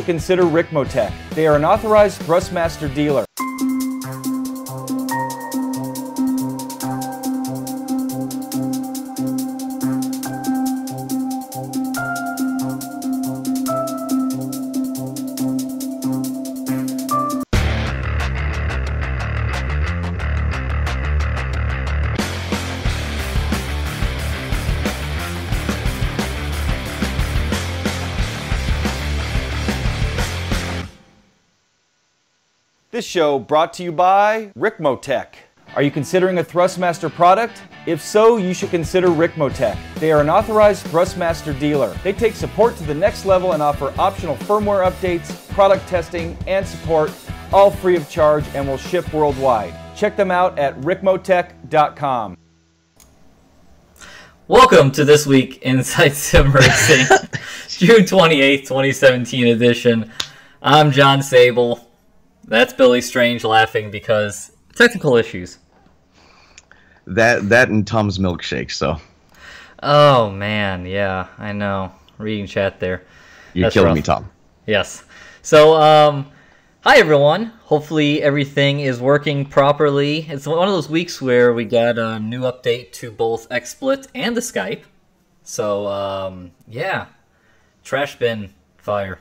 should consider Ricmotech. They are an authorized Thrustmaster dealer. This show brought to you by Ricmotech. Are you considering a Thrustmaster product? If so, you should consider Ricmotech. They are an authorized Thrustmaster dealer. They take support to the next level and offer optional firmware updates, product testing, and support, all free of charge, and will ship worldwide. Check them out at ricmotech.com. Welcome to this week Inside Sim Racing, June 28th, 2017 edition. I'm John Sable. That's Billy Strange laughing because technical issues. That and Tom's milkshake, so. Oh man, yeah, I know. Reading chat there. You're killing me, Tom. Yes. So, hi everyone. Hopefully everything is working properly. It's one of those weeks where we got a new update to both XSplit and the Skype. So, yeah. Trash bin fire.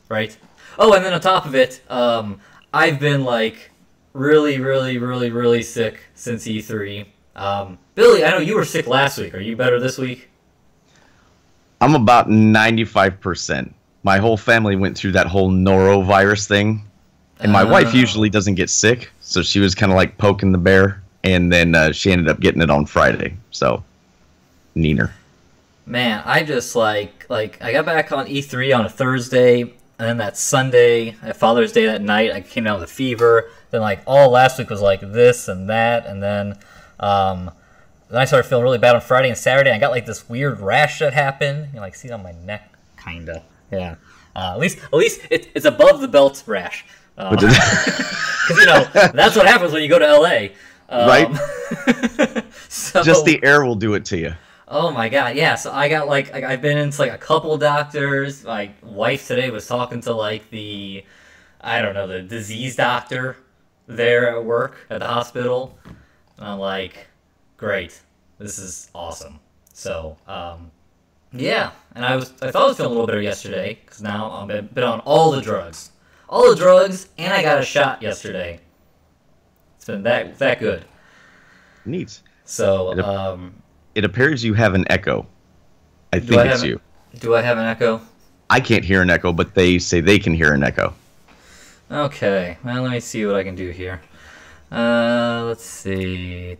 Right? Oh, and then on top of it, I've been, like, really sick since E3. Billy, I know you were sick last week. Are you better this week? I'm about 95%. My whole family went through that whole norovirus thing. And my wife usually doesn't get sick, so she was kind of like poking the bear. And then she ended up getting it on Friday. So, neener. Man, I just, I got back on E3 on a Thursday. And then that Sunday, Father's Day that night, I came down with a fever. Then, all last week was this and that. And then I started feeling really bad on Friday and Saturday. I got, this weird rash that happened. You see it on my neck, kind of. Yeah. At least it's above the belt rash. Because, that's what happens when you go to L.A. Right? So, just the air will do it to you. Oh my god, yeah, so I got, I've been into, a couple doctors. My wife today was talking to, the disease doctor there at work, at the hospital. And I'm like, great, this is awesome. So, yeah, and I thought I was feeling a little better yesterday, because now I've been on all the drugs. All the drugs, and I got a shot yesterday. It's been that good. Neat. So, it appears you have an echo. I think it's you. Do I have an echo? I can't hear an echo, but they say they can hear an echo. Okay. Well, let me see what I can do here. Let's see. In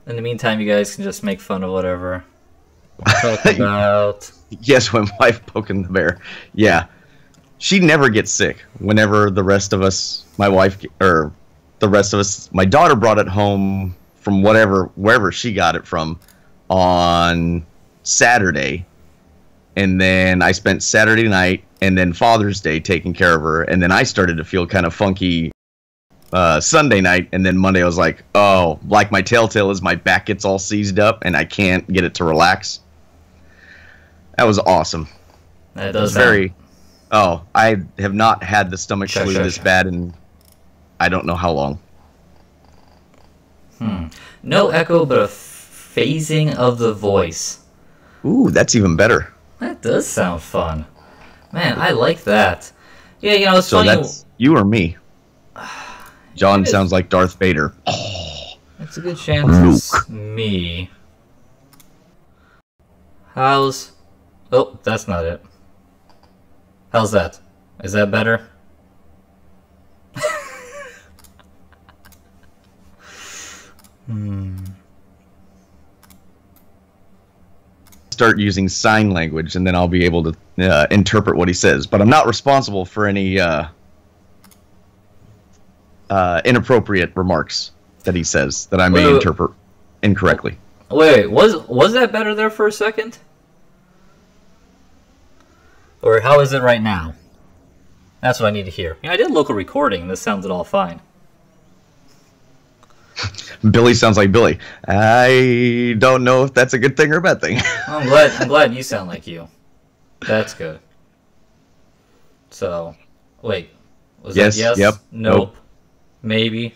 the meantime, you guys can just make fun of whatever we'll talk about. Yes, my wife poking the bear. Yeah. She never gets sick. Whenever the rest of us, my daughter brought it home from wherever she got it from on Saturday. And then I spent Saturday night and then Father's Day taking care of her. And then I started to feel kind of funky Sunday night. And then Monday I was like, oh, my telltale is my back gets all seized up and I can't get it to relax. That was awesome. That does I have not had the stomach flu this bad in I don't know how long. No echo, but a phasing of the voice. Ooh, that's even better. That does sound fun. Man, I like that. Yeah, it's funny. So that's you or me? John sounds like Darth Vader. It's a good chance it's me. Oh, that's not it. How's that? Is that better? Start using sign language, and then I'll be able to interpret what he says. But I'm not responsible for any inappropriate remarks that he says that I may interpret incorrectly. Wait, was that better there for a second? Or how is it right now? That's what I need to hear. I did local recording, and this sounded all fine. Billy sounds like Billy. I don't know if that's a good thing or a bad thing. I'm glad you sound like you. That's good. So, wait. Was Yes, that yes? yep, Nope. Maybe.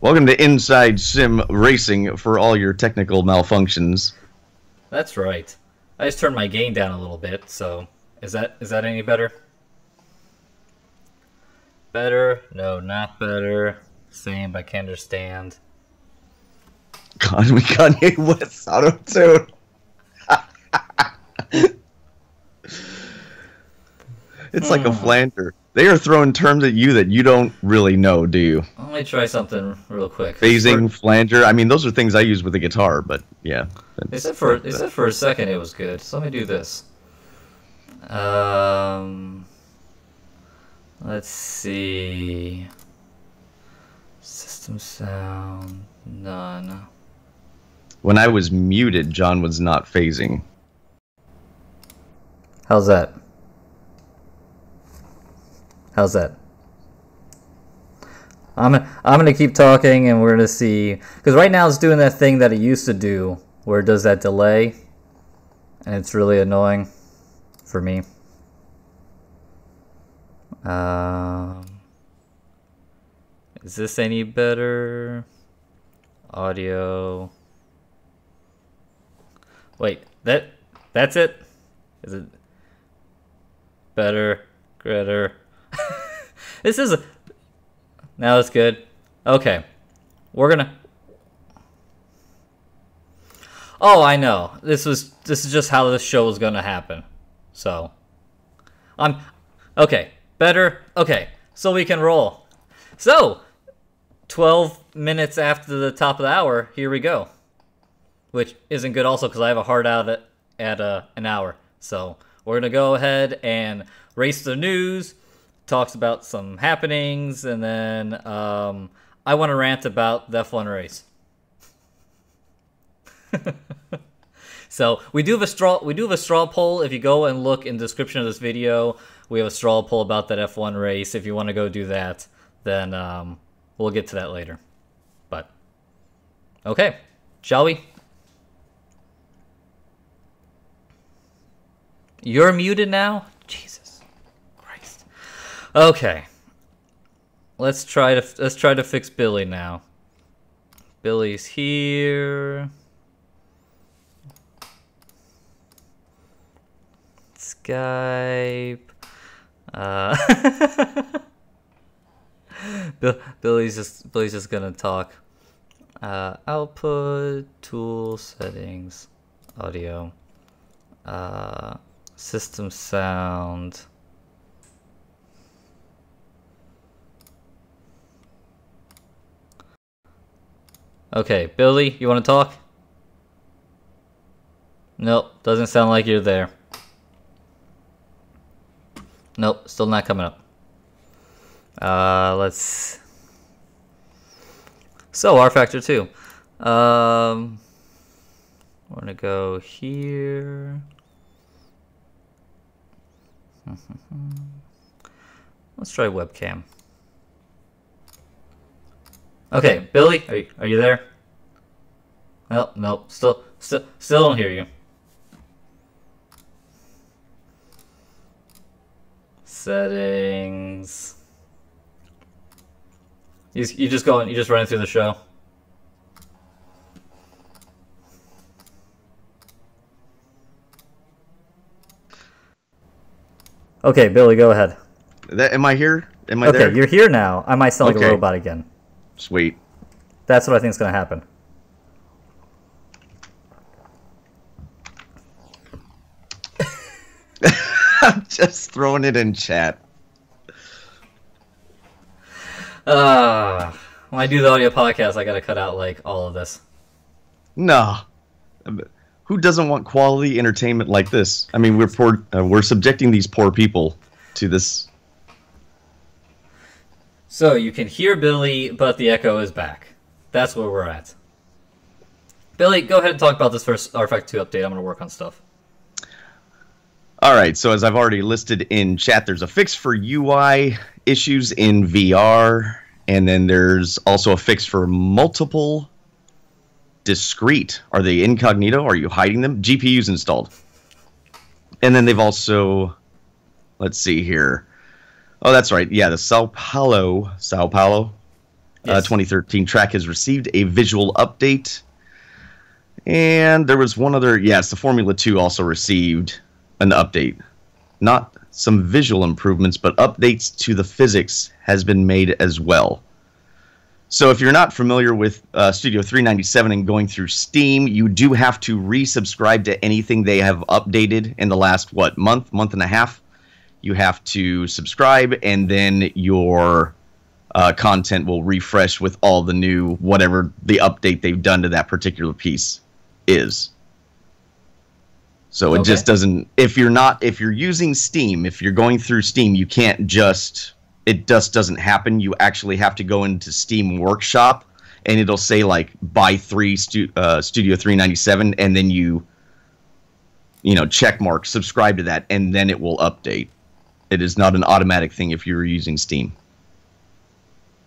Welcome to Inside Sim Racing for all your technical malfunctions. That's right. I just turned my gain down a little bit, so is that any better? Better? No, not better. Same, but I can't understand. God, we Kanye West auto-tune. It's like a flanger. They are throwing terms at you that you don't really know, do you? Let me try something real quick. Phasing, flanger. I mean, those are things I use with the guitar, but yeah. They said for a second it was good. So let me do this. Let's see. System sound, none. When I was muted, John was not phasing. How's that? How's that? I'm gonna keep talking, and we're gonna see, because right now it's doing that thing that it used to do, where it does that delay, and it's really annoying for me. Is this any better? Audio. Wait, that's it? Is it better? Greater? This is a... Now it's good. Okay. We're gonna... Oh, I know. This is just how this show is gonna happen. So... Okay. Better? Okay. So we can roll. So... 12 minutes after the top of the hour, here we go. Which isn't good also because I have a hard out at an hour. So we're going to go ahead and race the news, talks about some happenings, and then I want to rant about the F1 race. So we do have a straw poll. If you go and look in the description of this video, we have a straw poll about that F1 race. If you want to go do that, then we'll get to that later. But okay, shall we? You're muted now? Jesus Christ. Okay. Let's try to fix Billy now. Billy's here. Skype. Billy's just gonna talk. Output, tool settings, audio, system sound. Okay, Billy, you want to talk? Nope, doesn't sound like you're there. Nope, still not coming up. Let's... So, rFactor 2. We're gonna go here. Let's try webcam. Okay, Billy, are you there? Well, nope, still don't hear you. Settings. You just running through the show. Okay, Billy, go ahead. Am I here? Am I there? Okay, you're here now. I might sound like a robot again. Sweet. That's what I think is going to happen. I'm just throwing it in chat. When I do the audio podcast, I got to cut out like all of this. No. Who doesn't want quality entertainment like this? I mean, we're subjecting these poor people to this. So you can hear Billy, but the echo is back. That's where we're at. Billy, go ahead and talk about this first rFactor 2 update. I'm going to work on stuff. All right, so as I've already listed in chat, there's a fix for UI issues in VR, And then there's also a fix for multiple discrete. Are they incognito? Are you hiding them? GPUs installed. And then they've also, let's see here. Oh, that's right. Yeah, the Sao Paulo, yes. 2013 track has received a visual update. And there was one other, yes, the Formula 2 also received an update. Not some visual improvements, but updates to the physics has been made as well. So if you're not familiar with Studio 397 and going through Steam, you do have to resubscribe to anything they have updated in the last, month and a half. You have to subscribe, and then your content will refresh with all the new, whatever the update they've done to that particular piece is. So it just doesn't, if you're using Steam, if you're going through Steam, you can't just, it just doesn't happen. You actually have to go into Steam Workshop, and it'll say like buy 3 Studio 397, and then you check mark, subscribe to that, and then it will update. It is not an automatic thing if you're using Steam.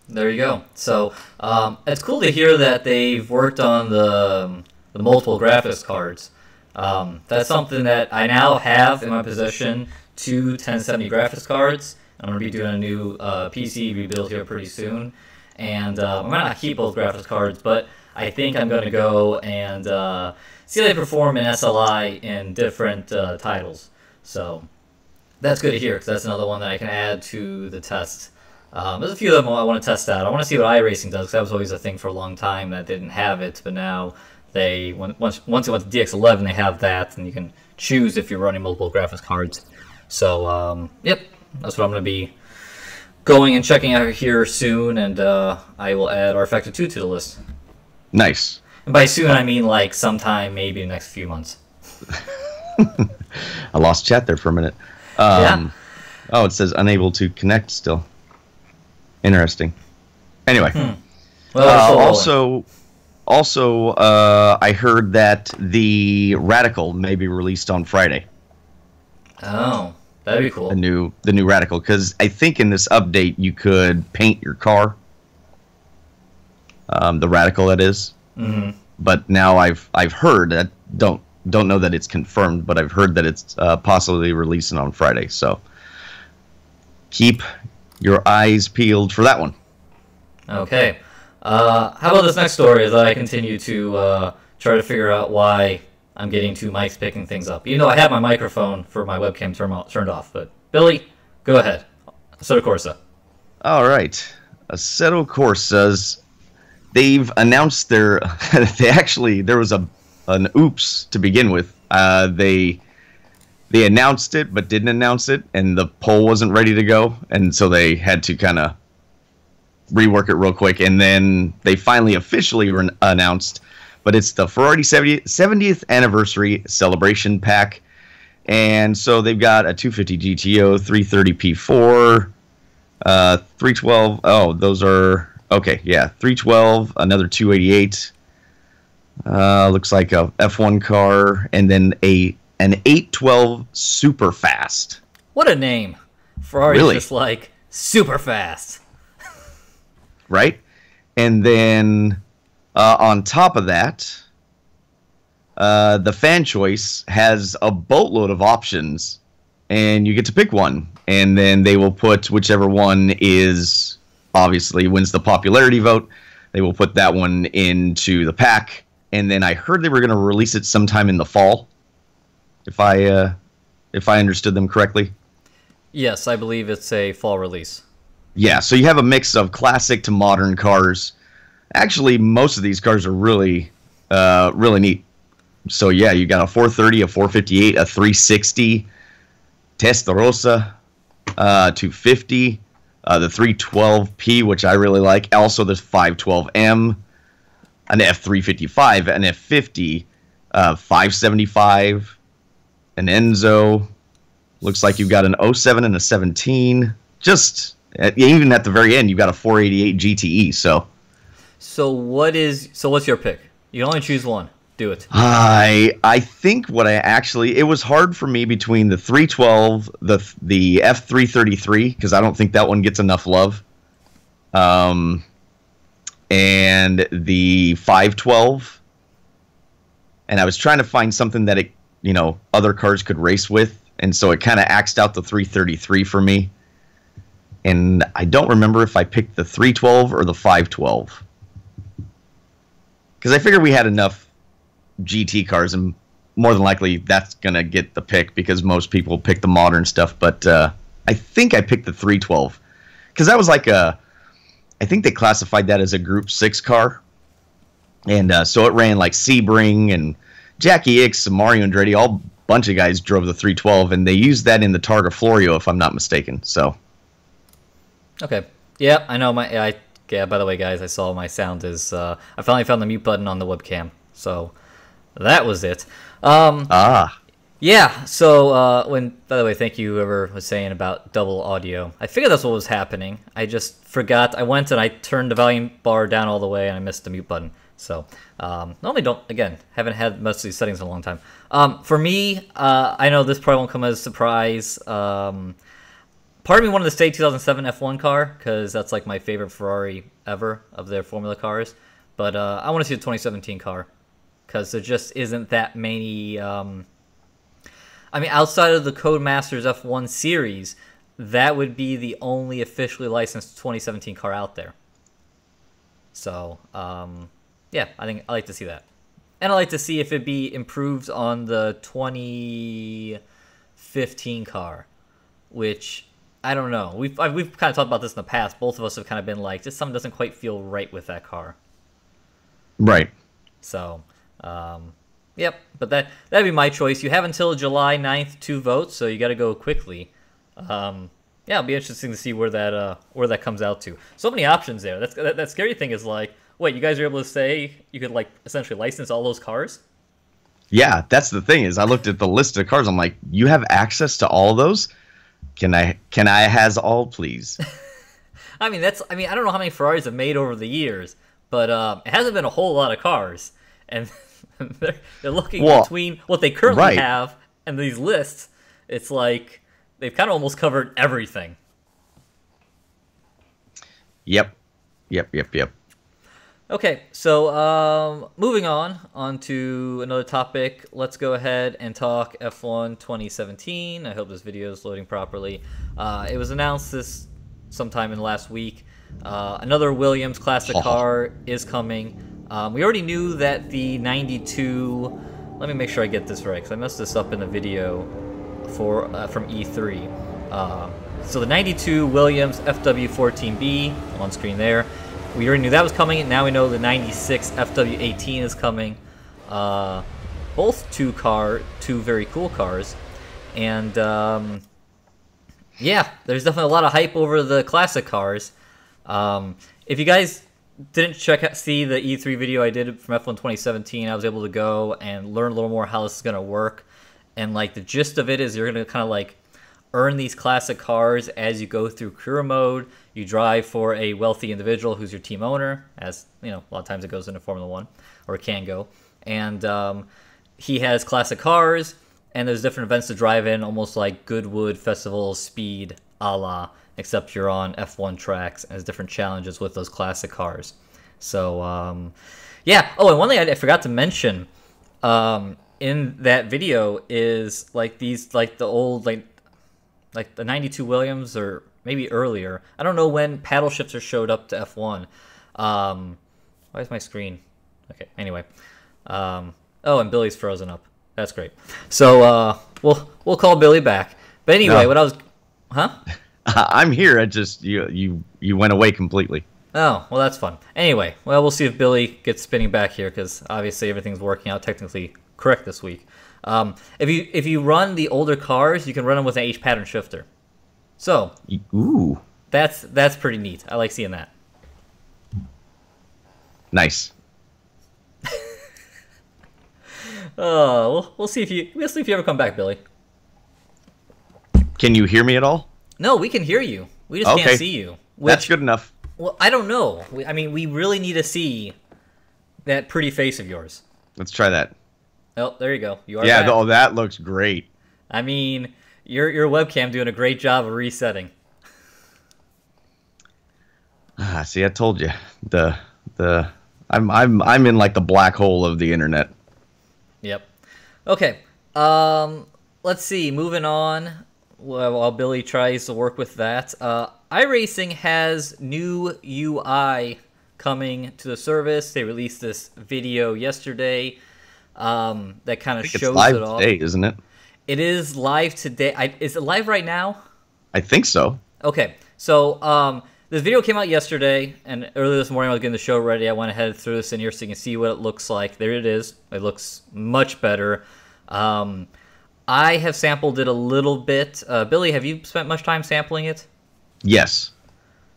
There you go. So it's cool to hear that they've worked on the multiple graphics cards. That's something that I now have in my possession, 2 1070 graphics cards. I'm going to be doing a new PC rebuild here pretty soon. And I might not keep both graphics cards, but I think I'm going to go and see how they perform in SLI in different titles. So that's good to hear, because that's another one that I can add to the test. There's a few of them I want to test out. I want to see what iRacing does, because that was always a thing for a long time that didn't have it, but now they once it went to DX11, they have that, and you can choose if you're running multiple graphics cards. So, yep, that's what I'm going to be going and checking out here soon, and I will add rFactor 2 to the list. Nice. And by soon, I mean like sometime maybe in the next few months. I lost chat there for a minute. Yeah. Oh, it says unable to connect still. Interesting. Anyway. Well, also, I heard that the Radical may be released on Friday. Oh, that'd be cool. The new Radical, because I think in this update you could paint your car. The Radical, that is. Mm-hmm. But now I've heard that, don't know that it's confirmed, but I've heard that it's possibly releasing on Friday. So keep your eyes peeled for that one. Okay. How about this next story as I continue to try to figure out why I'm getting 2 mics picking things up. You know, I have my microphone for my webcam turned off, but Billy, go ahead. Assetto Corsa. All right. Assetto Corsas, they've announced there was an oops to begin with. They announced it but didn't announce it, and the poll wasn't ready to go, and so they had to kind of rework it real quick, and then they finally officially announced, but it's the Ferrari 70th anniversary celebration pack. And so they've got a 250 GTO, 330 P4, 312. Oh, those are okay. Yeah, 312, another 288. Looks like a F1 car, and then an 812 super fast. What a name! Ferrari's really? Just like super fast. Right? And then on top of that, the fan choice has a boatload of options, and you get to pick one. And then they will put whichever one is obviously wins the popularity vote. They will put that one into the pack. And then I heard they were going to release it sometime in the fall, if I understood them correctly. Yes, I believe it's a fall release. Yeah, so you have a mix of classic to modern cars. Actually, most of these cars are really neat. So yeah, you got a 430, a 458, a 360, Testarossa, 250, the 312P, which I really like. Also, there's 512M, an F355, an F50, 575, an Enzo. Looks like you've got an 07 and a 17. Just even at the very end, you've got a 488 GTE. So what's your pick? You can only choose one. Do it. I think it was hard for me between the 312, the F333, because I don't think that one gets enough love, and the 512. And I was trying to find something that other cars could race with, and so it kind of axed out the 333 for me. And I don't remember if I picked the 312 or the 512. Because I figured we had enough GT cars, and more than likely that's going to get the pick because most people pick the modern stuff. But I think I picked the 312. Because that was like I think they classified that as a Group 6 car. And so it ran like Sebring and Jackie Ickx and Mario Andretti. All bunch of guys drove the 312, and they used that in the Targa Florio, if I'm not mistaken. So... Okay. Yeah, I know yeah, by the way, guys, I saw my sound is... I finally found the mute button on the webcam. So, that was it. Yeah, so, by the way, thank you whoever was saying about double audio. I figured that's what was happening. I just forgot. I went and I turned the volume bar down all the way, and I missed the mute button. So, normally haven't had most of these settings in a long time. For me, I know this probably won't come as a surprise. Part of me wanted to say 2007 F1 car, because that's like my favorite Ferrari ever of their Formula cars. But I want to see a 2017 car, because there just isn't that many... I mean, outside of the Codemasters F1 series, that would be the only officially licensed 2017 car out there. So, yeah, I think I like to see that. And I like to see if it be improved on the 2015 car, which... I don't know. We've kind of talked about this in the past. Both of us have kind of been like, just something doesn't quite feel right with that car. Right. So, yep. But that'd be my choice. You have until July 9th to vote, so you got to go quickly. Yeah, it'll be interesting to see where that comes out to. So many options there. That scary thing is like, wait, you guys are able to say you could like essentially license all those cars? Yeah, that's the thing is I looked at the list of cars. I'm like, you have access to all those? Can I has all, please? I mean, I don't know how many Ferraris have made over the years, but it hasn't been a whole lot of cars, and they're looking between what they currently have and these lists. It's like they've kind of almost covered everything. Yep. Okay, so moving on to another topic. Let's go ahead and talk F1 2017. I hope this video is loading properly. It was announced this sometime in the last week. Another Williams Classic car is coming. We already knew that the 92... Let me make sure I get this right, because I messed this up in the video from E3. So the 92 Williams FW14B on screen there. We already knew that was coming, and now we know the 96 FW18 is coming. Both two very cool cars. And, yeah, there's definitely a lot of hype over the classic cars. If you guys didn't see the E3 video I did from F1 2017, I was able to go and learn a little more how this is going to work. And, like, the gist of it is you're going to kind of, like, earn these classic cars as you go through career mode. You drive for a wealthy individual who's your team owner, as you know, a lot of times it goes into Formula 1, or it can go. And he has classic cars, and there's different events to drive in, almost like Goodwood Festival Speed a la, except you're on F1 tracks, and there's different challenges with those classic cars. So, yeah. Oh, and one thing I forgot to mention in that video is like these, like the old, like the 92 Williams, or maybe earlier. I don't know when paddle shifter showed up to F1. Why is my screen? Okay, anyway. Oh, and Billy's frozen up. That's great. So we'll call Billy back. But anyway, what I was... Huh? I'm here. I just... You went away completely. Oh, well, that's fun. Anyway, well, we'll see if Billy gets spinning back here, because obviously everything's working out technically correct this week. If you run the older cars, you can run them with an H pattern shifter. So, ooh, that's pretty neat. I like seeing that. Nice. We'll see if you ever come back, Billy. Can you hear me at all? No, we can hear you. We just can't see you. That's good enough. Well, I don't know. We really need to see that pretty face of yours. Let's try that. Oh, there you go. You are. Yeah. back. Oh, that looks great. I mean, your webcam doing a great job of resetting. See, I told you I'm in like the black hole of the internet. Yep. Okay. Let's see. Moving on. While Billy tries to work with that, iRacing has new UI coming to the service. They released this video yesterday that kind of shows live it off. Today, isn't it? It is live today. Is it live right now? I think so. Okay. So this video came out yesterday, and earlier this morning I was getting the show ready. I went ahead and threw this in here so you can see what it looks like. There it is. It looks much better. I have sampled it a little bit. Billy, have you spent much time sampling it? Yes.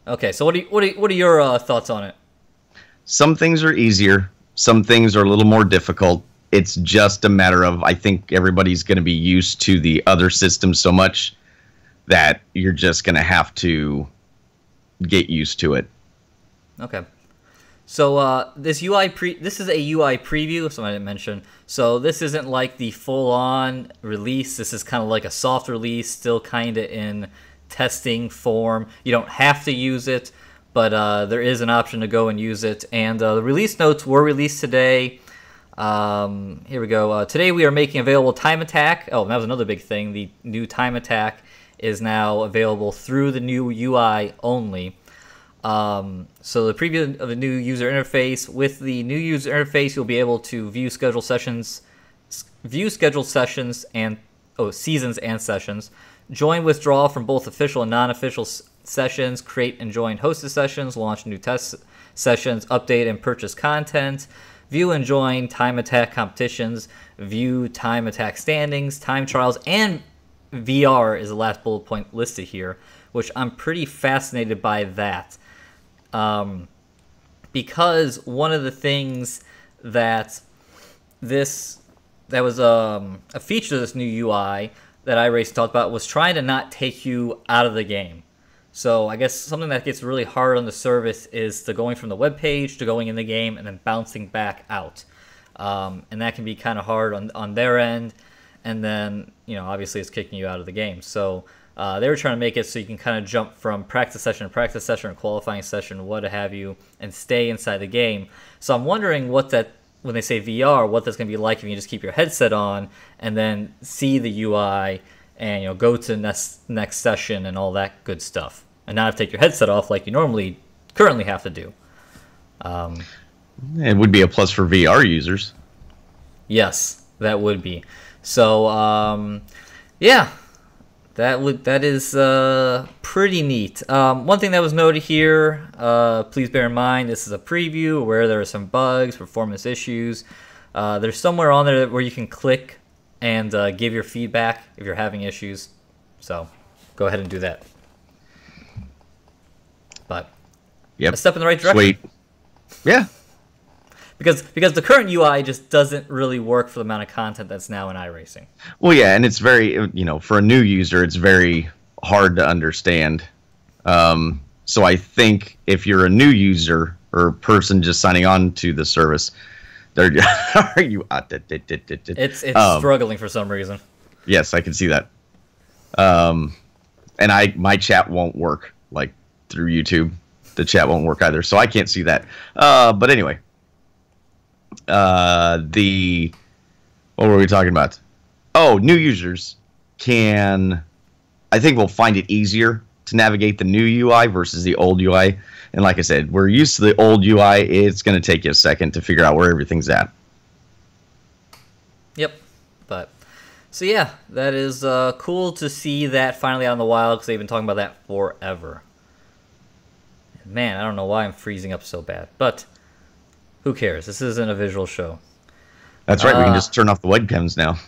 Okay, so what are your thoughts on it? Some things are easier. Some things are a little more difficult. It's just a matter of, I think everybody's going to be used to the other systems so much that you're just going to have to get used to it. Okay. So this is a UI preview, something I didn't mention. So this isn't like the full-on release. This is kind of like a soft release, still kind of in testing form. You don't have to use it, but there is an option to go and use it. And the release notes were released today. Here we go. Today we are making available Time Attack. Oh, that was another big thing. The new Time Attack is now available through the new UI only. So the preview of the new user interface. With the new user interface, you'll be able to view scheduled sessions and seasons and sessions, join withdrawal from both official and non-official sessions, create and join hosted sessions, launch new test sessions, update and purchase content, view and join time attack competitions, view time attack standings, time trials, and VR is the last bullet point listed here, which I'm pretty fascinated by that. Because one of the things that was a feature of this new UI that iRacing talked about was trying to not take you out of the game. So I guess something that gets really hard on the service is the going from the web page to going in the game and then bouncing back out. And that can be kind of hard on their end. And then, obviously it's kicking you out of the game. So they were trying to make it so you can kind of jump from practice session to practice session or qualifying session, what have you, and stay inside the game. So I'm wondering when they say VR, what that's going to be like if you just keep your headset on and then see the UI and go to the next session and all that good stuff, and not have to take your headset off like you currently have to do. It would be a plus for VR users. Yes, that would be. So yeah. That is pretty neat. One thing that was noted here, please bear in mind, this is a preview where there are some bugs, performance issues. There's somewhere on there where you can click and give your feedback if you're having issues. So go ahead and do that. But a step in the right direction. Sweet. Yeah. Because the current UI just doesn't really work for the amount of content that's now in iRacing. Well, yeah, and it's very, for a new user, it's very hard to understand. So I think if you're a new user or person just signing on to the service, are you? It's struggling for some reason. Yes, I can see that. And my chat won't work like through YouTube. The chat won't work either, so I can't see that. But anyway. What were we talking about? Oh, new users I think will find it easier to navigate the new UI versus the old UI. And like I said, we're used to the old UI. It's going to take you a second to figure out where everything's at. Yep. So yeah, that is cool to see that finally out in the wild, because they've been talking about that forever. Man, I don't know why I'm freezing up so bad, but who cares? This isn't a visual show. That's right. We can just turn off the webcams now.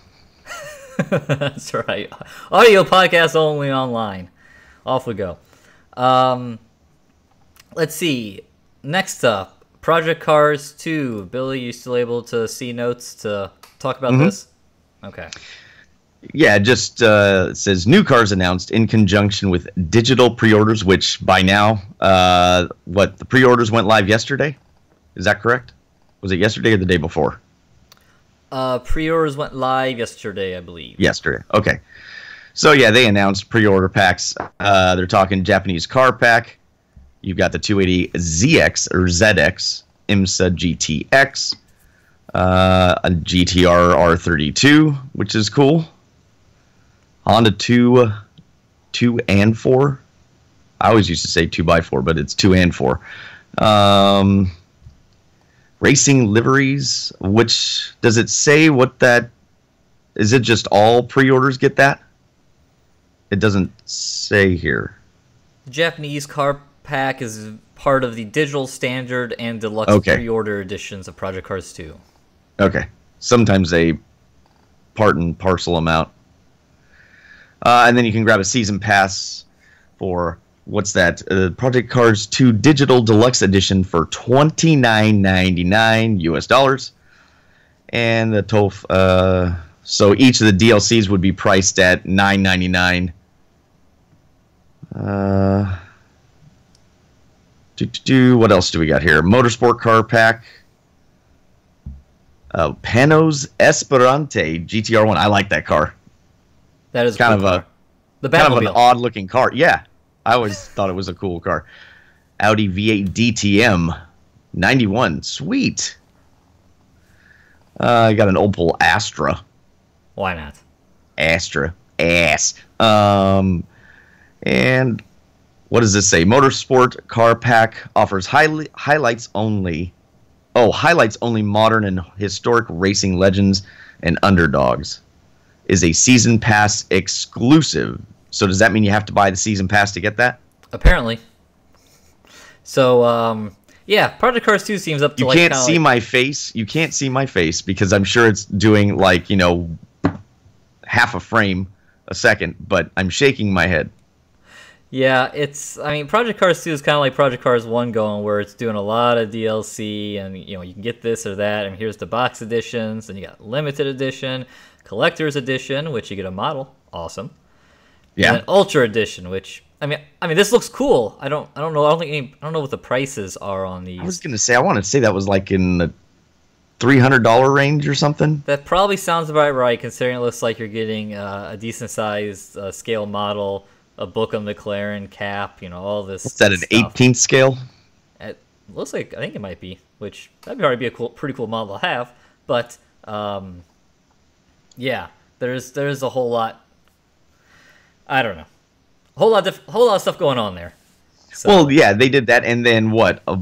That's right. Audio podcast only online. Off we go. Let's see. Next up, Project Cars 2. Billy, you still able to see notes to talk about this? Okay. Yeah, just it says new cars announced in conjunction with digital pre-orders, which by now, the pre-orders went live yesterday? Is that correct? Was it yesterday or the day before? Pre-orders went live yesterday, I believe. Yesterday. Okay. So, yeah, they announced pre-order packs. They're talking Japanese car pack, You've got the 280ZX or ZX, IMSA GTX, a GTR R32, which is cool. Honda 2 and 4. I always used to say 2x4, but it's 2 and 4. Racing liveries, which does it say what that is? It just all pre-orders get that? It doesn't say here. The Japanese car pack is part of the digital standard and deluxe pre-order editions of Project Cars 2. Okay. Sometimes they part and parcel them out. And then you can grab a season pass for, what's that? Project Cars 2 Digital Deluxe Edition for $29.99 US. And the total, so each of the DLCs would be priced at $9.99. What else do we got here? Motorsport car pack. Panos Esperante GTR1. I like that car. That is kind cool of the kind of an odd looking car. Yeah, I always thought it was a cool car. Audi V8 DTM 91. Sweet. I got an Opel Astra. Why not? Astra. Ass. And what does this say? Motorsport car pack offers highlights only modern and historic racing legends and underdogs. Is a season pass exclusive. So does that mean you have to buy the season pass to get that? Apparently. So yeah, Project Cars 2 seems up to you can't see my face. You can't see my face because I'm sure it's doing like, half a frame a second, but I'm shaking my head. Yeah, Project Cars 2 is kind of like Project Cars 1 going, where it's doing a lot of DLC, and you can get this or that, and here's the box editions, and you got limited edition, collector's edition, which you get a model, awesome. Yeah. And then Ultra edition, which I mean this looks cool. I don't know what the prices are on these. I was gonna say, I want to say that was like in the $300 range or something. That probably sounds about right, considering it looks like you're getting a decent sized scale model, a Bookham McLaren cap, all this. Is that an stuff. 18th scale? It looks like, I think it might be, which that'd already be a pretty cool model to have. But yeah, there's a whole lot. I don't know, a whole lot of stuff going on there. So, well, yeah, they did that, and then what? A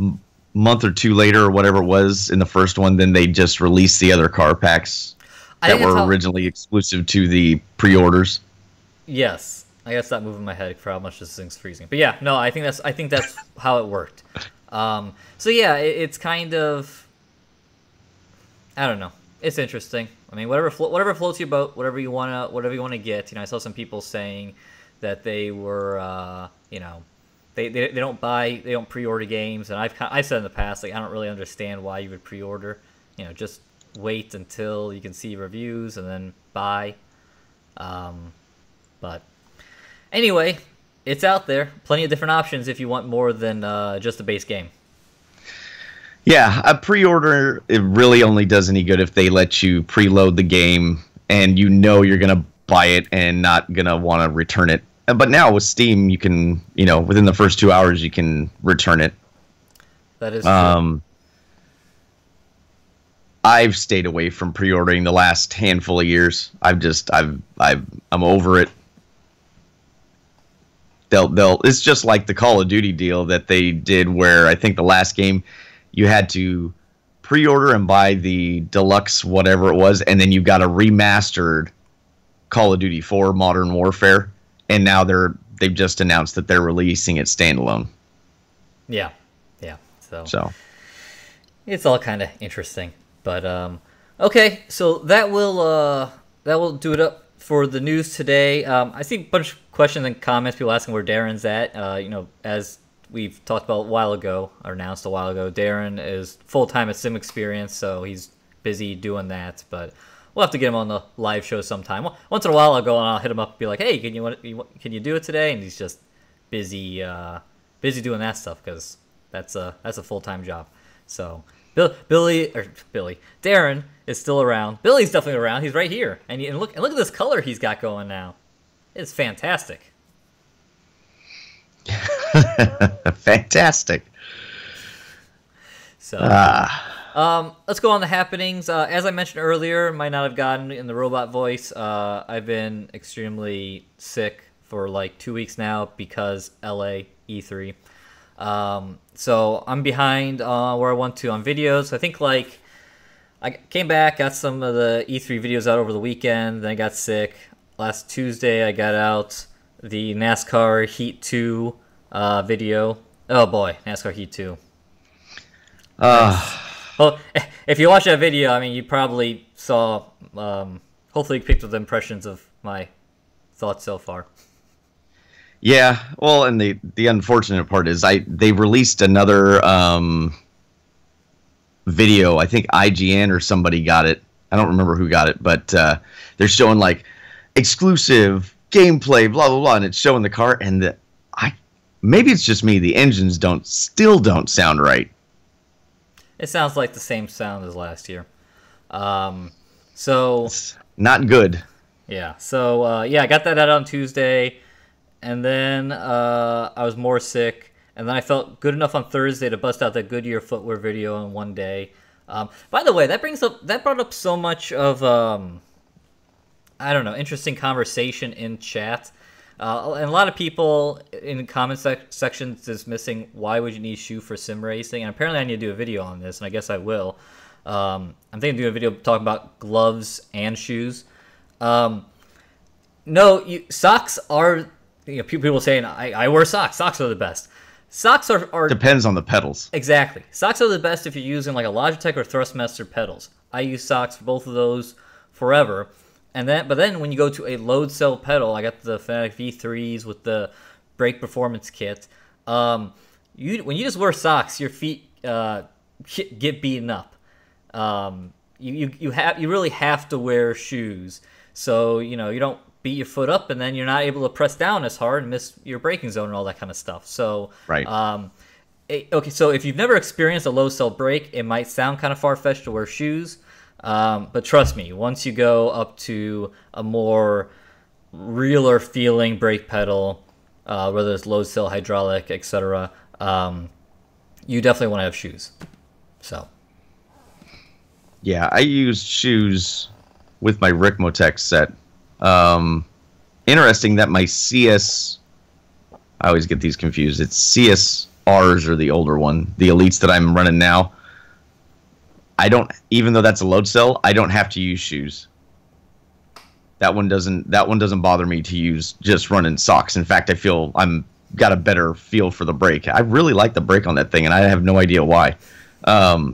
month or two later, or whatever it was in the first one, then they just released the other car packs that were originally exclusive to the pre-orders. Yes. I gotta stop moving my head for how much this thing's freezing. But yeah, no, I think that's how it worked. So yeah, it's kind of, I don't know. It's interesting. I mean, whatever floats your boat, whatever you wanna get. I saw some people saying that they were, they don't pre-order games, and I've said in the past, like, I don't really understand why you would pre-order. Just wait until you can see reviews and then buy. But anyway, it's out there. Plenty of different options if you want more than just the base game. Yeah, a pre-order, it really only does any good if they let you preload the game and you're going to buy it and not going to want to return it. But now with Steam, you can, within the first 2 hours, you can return it. That is true. I've stayed away from pre-ordering the last handful of years. I'm over it. It's just like the Call of Duty deal that they did, where I think the last game you had to pre-order and buy the deluxe whatever it was, and then you got a remastered Call of Duty 4 Modern Warfare, and now they've just announced that they're releasing it standalone. Yeah. So it's all kind of interesting, but okay. So that will do it up for the news today. I see a bunch of questions and comments, people asking where Darren's at. As we've talked about announced a while ago, Darren is full-time at Sim Experience, so he's busy doing that, but we'll have to get him on the live show sometime. Once in a while I'll go and I'll hit him up and be like, hey, can you do it today? And he's just busy doing that stuff, because that's a full-time job. So Darren is still around. Billy's definitely around. He's right here. And look at this color he's got going now. It's fantastic. Fantastic. So, let's go on the happenings. As I mentioned earlier, might not have gotten in the robot voice. I've been extremely sick for like 2 weeks now because LA E3. So I'm behind where I want to on videos. I think like I came back, got some of the E3 videos out over the weekend, then I got sick. Last Tuesday I got out the NASCAR Heat 2 video. Oh boy, NASCAR Heat 2. Well, if you watch that video, I mean, you probably saw, hopefully you picked up the impressions of my thoughts so far. Yeah, well, and the unfortunate part is they released another video. I think IGN or somebody got it. I don't remember who got it, but they're showing like exclusive gameplay, blah blah blah, and it's showing the car, and maybe it's just me. The engines still don't sound right. It sounds like the same sound as last year. So it's not good. Yeah. So yeah, I got that out on Tuesday, and then I was more sick, and then I felt good enough on Thursday to bust out that Goodyear footwear video in one day. By the way, that brought up so much of I don't know, interesting conversation in chat. And a lot of people in the comment sections dismissing why would you need a shoe for sim racing, and apparently I need to do a video on this, and I guess I will. I'm thinking of doing a video talking about gloves and shoes. No, socks are, people saying I wear socks. Socks are the best. Socks are depends on the pedals. Exactly. Socks are the best if you're using like a Logitech or Thrustmaster pedals. I use socks for both of those forever. But then when you go to a load cell pedal, I got the Fanatic V3s with the brake performance kit. When you just wear socks, your feet get beaten up. You really have to wear shoes, so you don't beat your foot up, and then you're not able to press down as hard and miss your braking zone and all that kind of stuff. So right. Okay, so if you've never experienced a low cell brake, it might sound kind of far-fetched to wear shoes. But trust me, once you go up to a more realer feeling brake pedal, whether it's load cell, hydraulic, etc., you definitely want to have shoes. So, yeah, I used shoes with my Ricmotech set. Interesting that my CS, I always get these confused. It's CSRs or the older one, the Elites that I'm running now. I don't, even though that's a load cell, I don't have to use shoes. That one doesn't bother me to use just running socks. In fact, I feel got a better feel for the brake. I really like the brake on that thing, and I have no idea why. Yeah,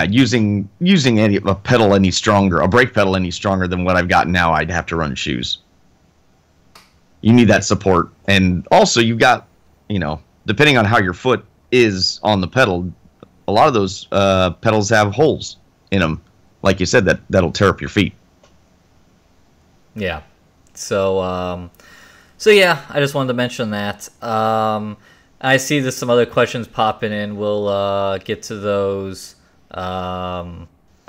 using a pedal any stronger, a brake pedal any stronger than what I've got now, I'd have to run shoes. You need that support, and also you got, depending on how your foot is on the pedal. A lot of those pedals have holes in them, like you said, that'll tear up your feet. Yeah. So yeah, I just wanted to mention that. I see there's some other questions popping in. We'll get to those. I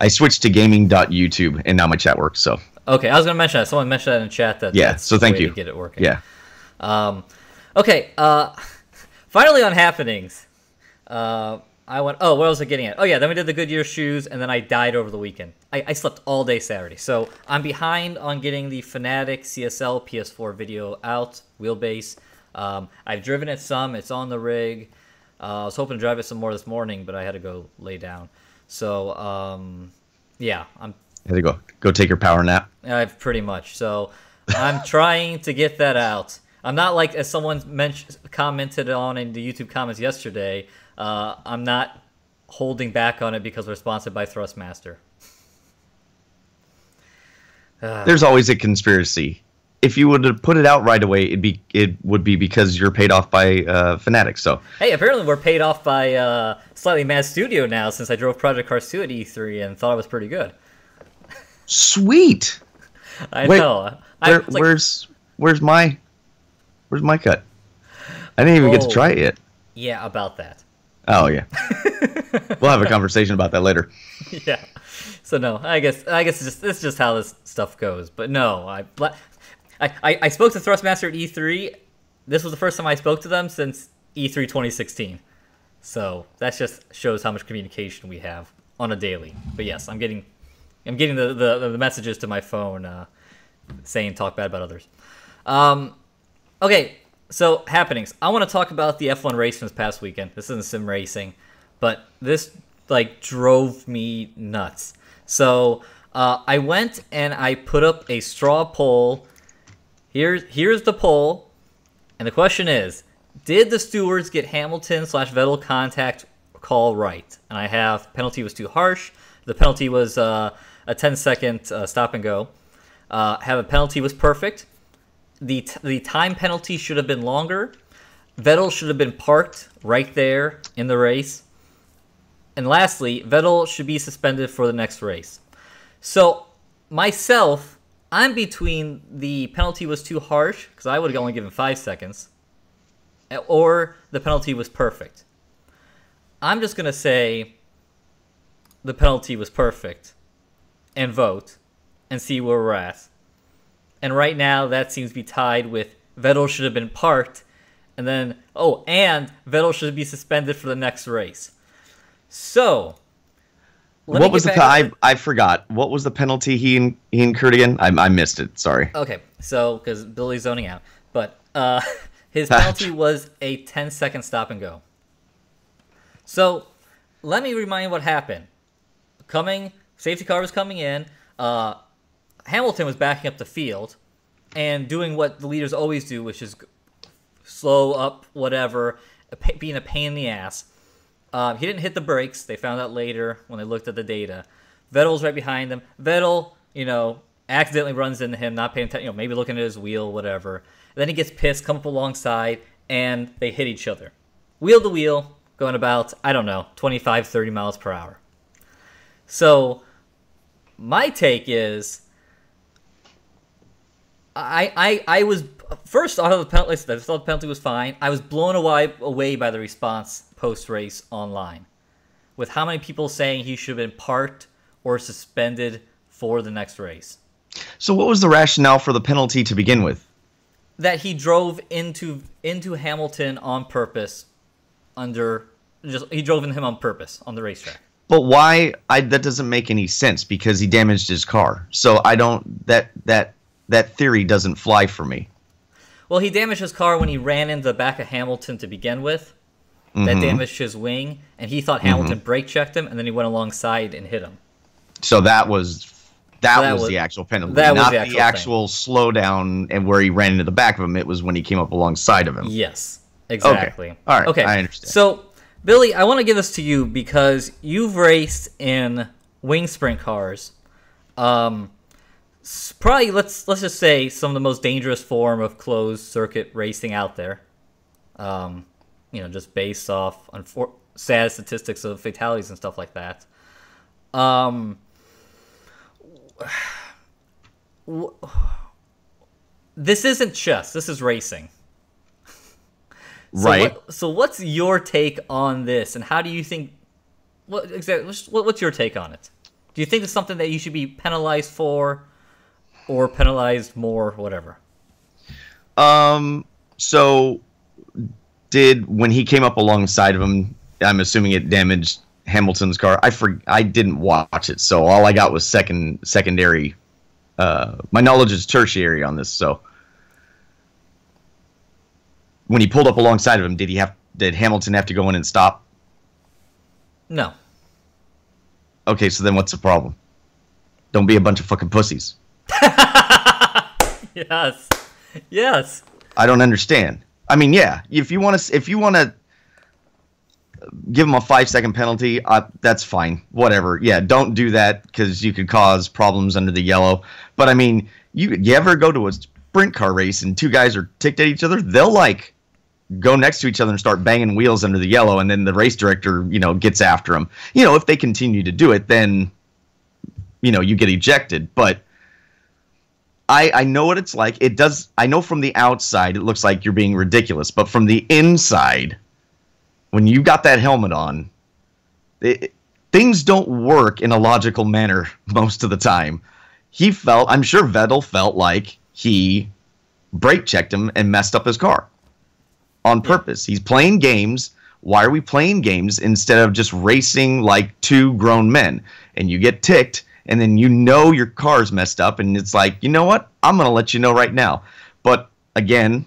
switched to gaming.youtube, and now my chat works. So okay, I was going to mention that. Someone mentioned that in chat. So thank you. To get it working. Yeah. Okay. Finally on happenings. What was I getting at? Oh, yeah, then we did the Goodyear shoes, and then I died over the weekend. I slept all day Saturday. So I'm behind on getting the Fanatic CSL PS4 video out, wheelbase. I've driven it some. It's on the rig. I was hoping to drive it some more this morning, but I had to go lay down. So, yeah. Had to go take your power nap? Pretty much. So I'm trying to get that out. I'm not like, as someone commented on in the YouTube comments yesterday, I'm not holding back on it because we're sponsored by Thrustmaster. There's always a conspiracy. If you would have put it out right away, it would be because you're paid off by Fanatics. So hey, apparently we're paid off by Slightly Mad Studio now, since I drove Project Cars 2 at E3 and thought it was pretty good. Sweet. I know. Where's my cut? I didn't even get to try it yet. Yeah, about that. Oh yeah. We'll have a conversation about that later. Yeah. So no, I guess it's just how this stuff goes. But no, I spoke to Thrustmaster at E3, this was the first time I spoke to them since E3 2016. So that just shows how much communication we have on a daily. But yes, I'm getting the messages to my phone saying talk bad about others. Okay, so happenings. I want to talk about the F1 race from this past weekend. This isn't sim racing, but this like drove me nuts. So I went and I put up a straw poll. Here's the poll, and the question is: did the stewards get Hamilton/Vettel contact call right? And I have penalty was too harsh. The penalty was a 10-second stop and go. Have a penalty was perfect. The time penalty should have been longer. Vettel should have been parked right there in the race. And lastly, Vettel should be suspended for the next race. So myself, I'm between the penalty was too harsh, because I would have only given 5 seconds, or the penalty was perfect. I'm just going to say the penalty was perfect and vote and see where we're at. And right now, that seems to be tied with Vettel should have been parked, and then, and Vettel should be suspended for the next race. So, what was I forgot. What was the penalty he incurred again? I missed it. Sorry. Okay, so, because Billy's zoning out. But his penalty was a 10-second stop and go. So, let me remind you what happened. Safety car was coming in. Hamilton was backing up the field and doing what the leaders always do, which is slow up, whatever, being a pain in the ass. He didn't hit the brakes. They found out later when they looked at the data. Vettel's right behind him. Vettel, accidentally runs into him, not paying attention, maybe looking at his wheel, whatever. And then he gets pissed, come up alongside, and they hit each other. Wheel to wheel, going about, 25, 30 miles per hour. So, my take is, I was first out of the penalty. I thought the penalty was fine. I was blown away by the response post-race online, with how many people saying he should have been parked or suspended for the next race. So what was the rationale for the penalty to begin with? That he drove into Hamilton on purpose. He drove into him on purpose on the racetrack. But why? That doesn't make any sense, because he damaged his car. So I don't. That theory doesn't fly for me. Well, he damaged his car when he ran into the back of Hamilton to begin with. Mm-hmm. That damaged his wing, and he thought Hamilton brake checked him, and then he went alongside and hit him. So that was the actual penalty, not the actual slowdown and where he ran into the back of him. It was when he came up alongside of him. Yes, exactly. Okay. All right, okay. I understand. So, Billy, I want to give this to you because you've raced in wing sprint cars. Probably, let's just say, some of the most dangerous form of closed circuit racing out there. Just based off sad statistics of fatalities and stuff like that. This isn't chess. This is racing. Right. So what's your take on this, and how do you think? What's your take on it? Do you think it's something that you should be penalized for, or penalized more, whatever? So when he came up alongside of him, I'm assuming it damaged Hamilton's car. I didn't watch it, so all I got was secondary. My knowledge is tertiary on this. So when he pulled up alongside of him, did Hamilton have to go in and stop? No. Okay, so then what's the problem? Don't be a bunch of fucking pussies. Yes. I don't understand. I mean, yeah, if you want to give him a 5-second penalty, that's fine. Whatever. Yeah, don't do that because you could cause problems under the yellow. But I mean, you ever go to a sprint car race and two guys are ticked at each other? They'll go next to each other and start banging wheels under the yellow, and then the race director, gets after them. If they continue to do it, then you get ejected. But I know what it's like. It does. I know from the outside it looks like you're being ridiculous, but from the inside, when you got that helmet on, things don't work in a logical manner most of the time. I'm sure Vettel felt like he brake checked him and messed up his car. on purpose. He's playing games. Why are we playing games instead of just racing like two grown men? And you get ticked, and then you know your car's messed up, and it's like, you know what? I'm going to let you know right now. But again,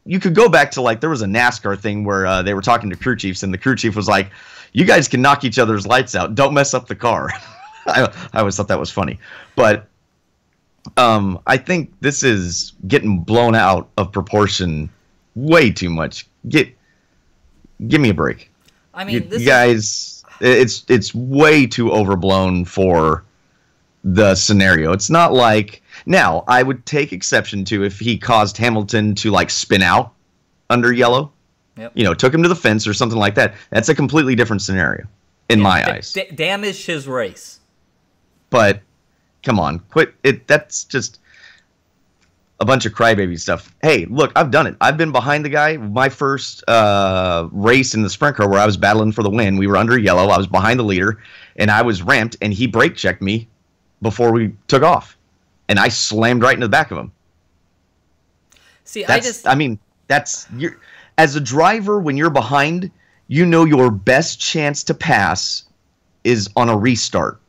you could go back to, like, there was a NASCAR thing where they were talking to crew chiefs, and the crew chief was like, you guys can knock each other's lights out. Don't mess up the car. I always thought that was funny. But I think this is getting blown out of proportion way too much. Give me a break. I mean, you guys, it's way too overblown for the scenario. It's not like, now I would take exception to if he caused Hamilton to like spin out under yellow. Yep. You know, took him to the fence or something like that. That's a completely different scenario in my eyes. Damaged his race. But come on, quit it. That's just a bunch of crybaby stuff. Hey, look, I've done it. I've been behind the guy. My first race in the sprint car where I was battling for the win, we were under yellow. I was behind the leader, and I was ramped, and he brake checked me before we took off, and I slammed right into the back of him. See, that's as a driver, when you're behind, you know your best chance to pass is on a restart.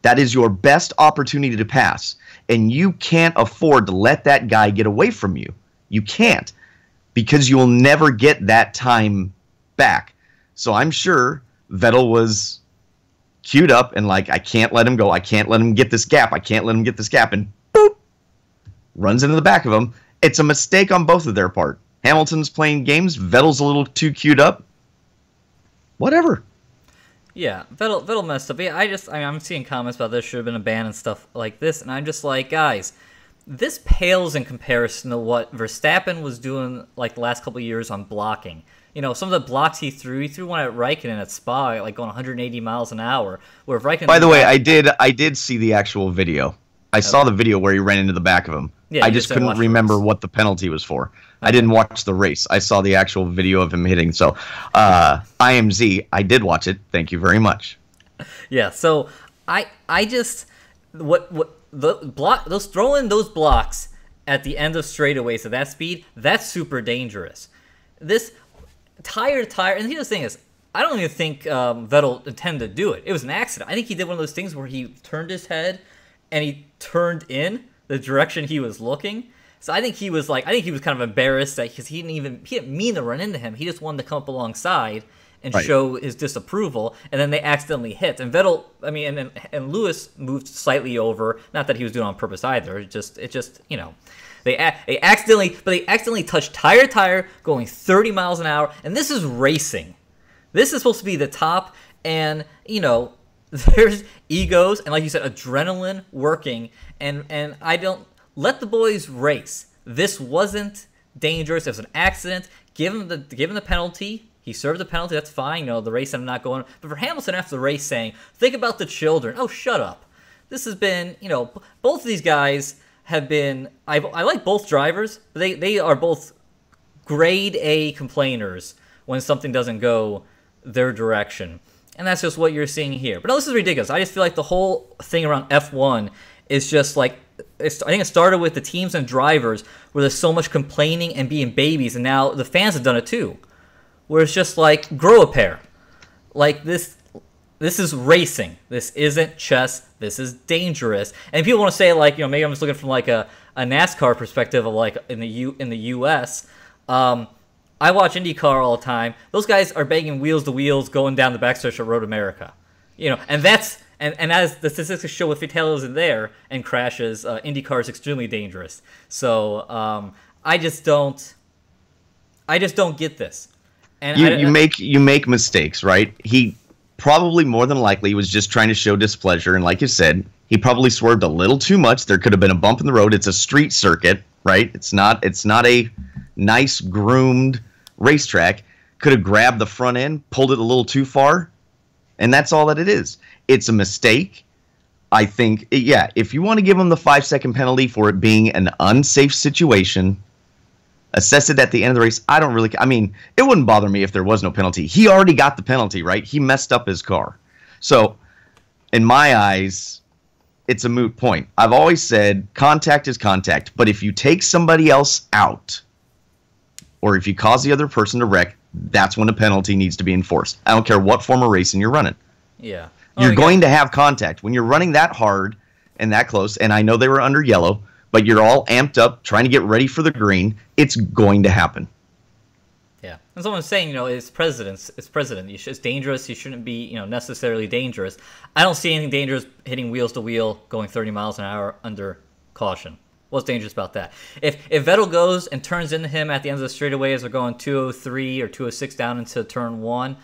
That is your best opportunity to pass. And you can't afford to let that guy get away from you. You can't. Because you will never get that time back. So I'm sure Vettel was queued up and like, I can't let him go. I can't let him get this gap. I can't let him get this gap. And boop, runs into the back of him. It's a mistake on both of their part. Hamilton's playing games. Vettel's a little too queued up. Whatever. Yeah, Vettel messed up. Yeah, I'm seeing comments about this should have been a ban and stuff like this, and I'm just like, guys, this pales in comparison to what Verstappen was doing like the last couple of years on blocking. You know, some of the blocks he threw one at Raikkonen at Spa, like going 180 miles an hour. Where Raikkonen. By the way, I did see the actual video. I saw the video where he ran into the back of him. Yeah, I just couldn't remember what the penalty was for. I didn't watch the race. I saw the actual video of him hitting. So, IMZ, I did watch it. Thank you very much. Yeah. So I just those throwing those blocks at the end of straightaways at that speed, that's super dangerous. This tire, and the other thing is, I don't even think Vettel intended to do it. It was an accident. I think he did one of those things where he turned his head and he turned in the direction he was looking. So I think he was kind of embarrassed that because he didn't mean to run into him. He just wanted to come up alongside and show his disapproval, and then they accidentally hit. And Vettel, and Lewis moved slightly over. Not that he was doing it on purpose either. It just you know, they accidentally touched tire going 30 miles an hour, and this is racing. This is supposed to be the top, and you know, there's egos and, like you said, adrenaline working, and I don't let the boys race. This wasn't dangerous. It was an accident. Give him the penalty. He served the penalty. That's fine. You know, the race I'm not going. But for Hamilton after the race saying, "Think about the children." Oh, shut up. This has been, you know, both of these guys have been. I like both drivers, but they are both grade A complainers when something doesn't go their direction. And that's just what you're seeing here. But no, this is ridiculous. I just feel like the whole thing around F1 is just like, I think it started with the teams and drivers where there's so much complaining and being babies, and now the fans have done it too. Where it's just like, grow a pair. Like this is racing. This isn't chess. This is dangerous. And people want to say, like, you know, maybe I'm just looking from like a NASCAR perspective of like in the U.S. I watch IndyCar all the time. Those guys are banging wheels to wheels going down the backstretch of Road America. You know, and that's and as the statistics show with fatalities in there and crashes, IndyCar is extremely dangerous. So I just don't get this. And you make mistakes, right? He probably more than likely was just trying to show displeasure, and like you said, he probably swerved a little too much. There could have been a bump in the road. It's a street circuit, right? It's not a nice groomed racetrack. Could have grabbed the front end, pulled it a little too far, and that's all that it is. It's a mistake. I think, yeah, if you want to give him the 5-second penalty for it being an unsafe situation, assess it at the end of the race. I don't really, I mean, it wouldn't bother me if there was no penalty. He already got the penalty, right? He messed up his car. So, in my eyes, it's a moot point. I've always said contact is contact, but if you take somebody else out, or if you cause the other person to wreck, that's when a penalty needs to be enforced. I don't care what form of racing you're running. Yeah. You're going to have contact. When you're running that hard and that close, and I know they were under yellow, but you're all amped up trying to get ready for the green, it's going to happen. Yeah. And someone's saying, it's president. It's dangerous. You shouldn't be, necessarily dangerous. I don't see anything dangerous hitting wheels to wheel going 30 miles an hour under caution. What's dangerous about that? If Vettel goes and turns into him at the end of the straightaway as they're going 203 or 206 down into turn 1,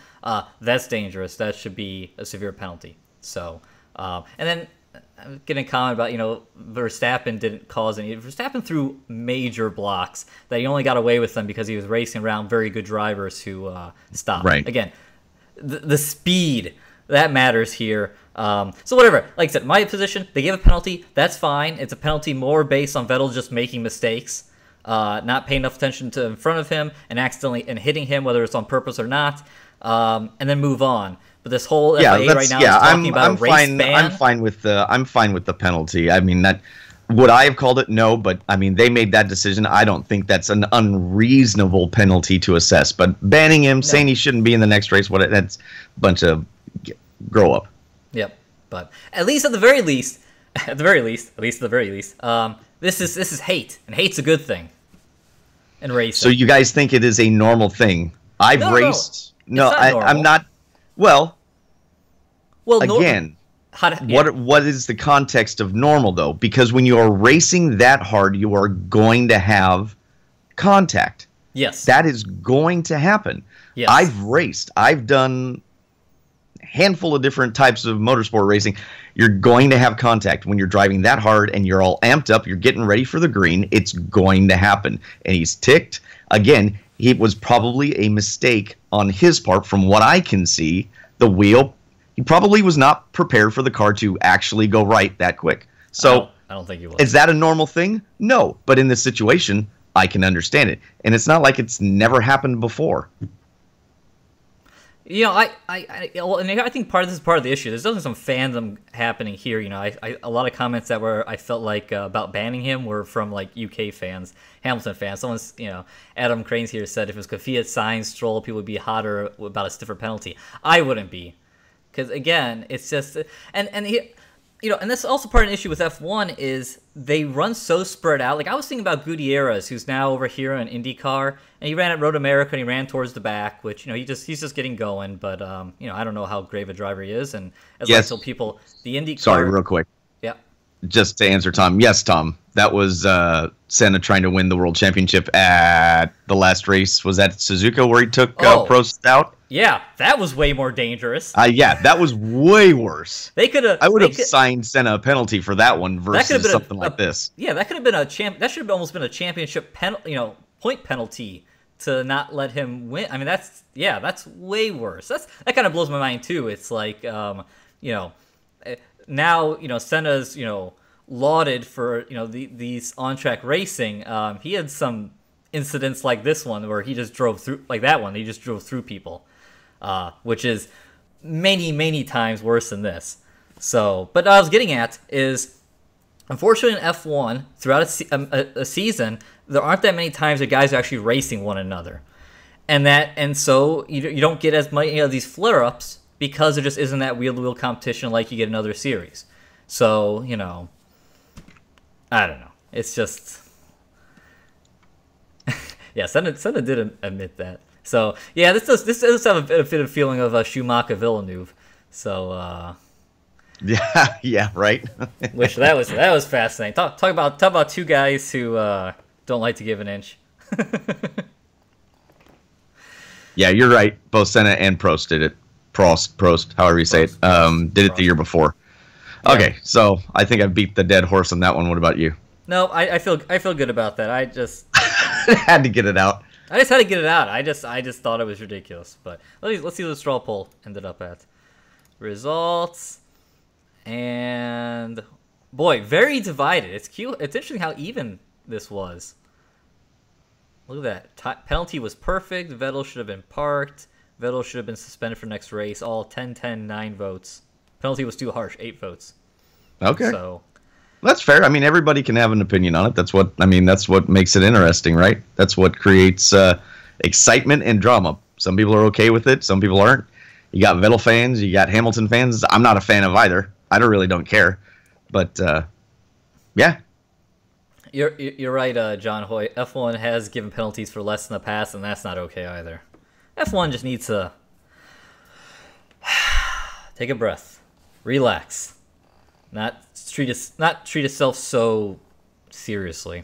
that's dangerous. That should be a severe penalty. So, and then I'm getting a comment about, Verstappen didn't cause any. Verstappen threw major blocks that he only got away with them because he was racing around very good drivers who stopped. Right. Again, the speed, that matters here. So whatever, like I said, my position, they gave a penalty. That's fine. It's a penalty more based on Vettel just making mistakes, not paying enough attention to in front of him and accidentally hitting him, whether it's on purpose or not, and then move on. But this whole FIA right now is talking about a race ban. I'm fine with the penalty. I mean, that would I have called it? No, but I mean they made that decision. I don't think that's an unreasonable penalty to assess. But banning him, saying he shouldn't be in the next race, that's a bunch of grow up. Yep. But at the very least, this is hate, and hate's a good thing in racing. So you guys think it is a normal thing? I've raced. No, I'm not. Well, again, what is the context of normal though? Because when you are racing that hard, you are going to have contact. Yes, that is going to happen. Yes, I've raced. I've done handful of different types of motorsport racing. You're going to have contact when you're driving that hard and you're all amped up, you're getting ready for the green. It's going to happen. And he's ticked. Again, it was probably a mistake on his part from what I can see. The wheel, he probably was not prepared for the car to actually go right that quick. So I don't think he was. Is that a normal thing? No. But in this situation, I can understand it. And it's not like it's never happened before. I think part of this is part of the issue. There's definitely some fandom happening here. A lot of comments that I felt like about banning him were from like UK fans, Hamilton fans. Someone's, Adam Cranes here said if it was Kvyat, Sainz, Stroll, people would be hotter about a stiffer penalty. I wouldn't be, because again, it's just and that's also part of the issue with F1 is they run so spread out. Like I was thinking about Gutierrez, who's now over here in IndyCar, and he ran at Road America and he ran towards the back, which he's just getting going. But I don't know how great of a driver he is, and as I tell people, the IndyCar. Sorry, real quick. Yeah. Just to answer Tom. Yes, Tom. That was Senna trying to win the world championship at the last race. Was that Suzuka where he took Prost out? Yeah, that was way more dangerous. Yeah, that was way worse. I would have signed Senna a penalty for that one versus something like this. Yeah, that could have been that should have almost been a championship point penalty to not let him win. I mean, that's way worse. That kind of blows my mind too. It's like now Senna's lauded for these on track racing. He had some incidents like this one where he just drove through he just drove through people. Which is many times worse than this. So, but what I was getting at is, unfortunately in F1, throughout a season, there aren't that many times that guys are actually racing one another. And so you don't get as many these flare-ups because there just isn't that wheel-to-wheel competition like you get in other series. So, I don't know. It's just... yeah, Senna did admit that. So yeah, this does have a bit of feeling of Schumacher Villeneuve. So yeah, right. Which that was fascinating. Talk about two guys who don't like to give an inch. Yeah, you're right. Both Senna and Prost did it. Prost, however you say it, did it the year before. Yeah. Okay, so I think I beat the dead horse on that one. What about you? No, I feel good about that. I just had to get it out. I just had to get it out. I just thought it was ridiculous. But let's see what the straw poll ended up at. Results, and boy, very divided. It's cute. It's interesting how even this was. Look at that. Penalty was perfect. Vettel should have been parked. Vettel should have been suspended for next race. All 10-10, 9 votes. Penalty was too harsh. 8 votes. Okay. So, That's fair. I mean, everybody can have an opinion on it. That's what makes it interesting, right? That's what creates excitement and drama. Some people are okay with it. Some people aren't. You got Vettel fans. You got Hamilton fans. I'm not a fan of either. I really don't care. But yeah. You're right, John Hoyt. F1 has given penalties for less in the past, and that's not okay either. F1 just needs to take a breath, relax, not treat itself so seriously.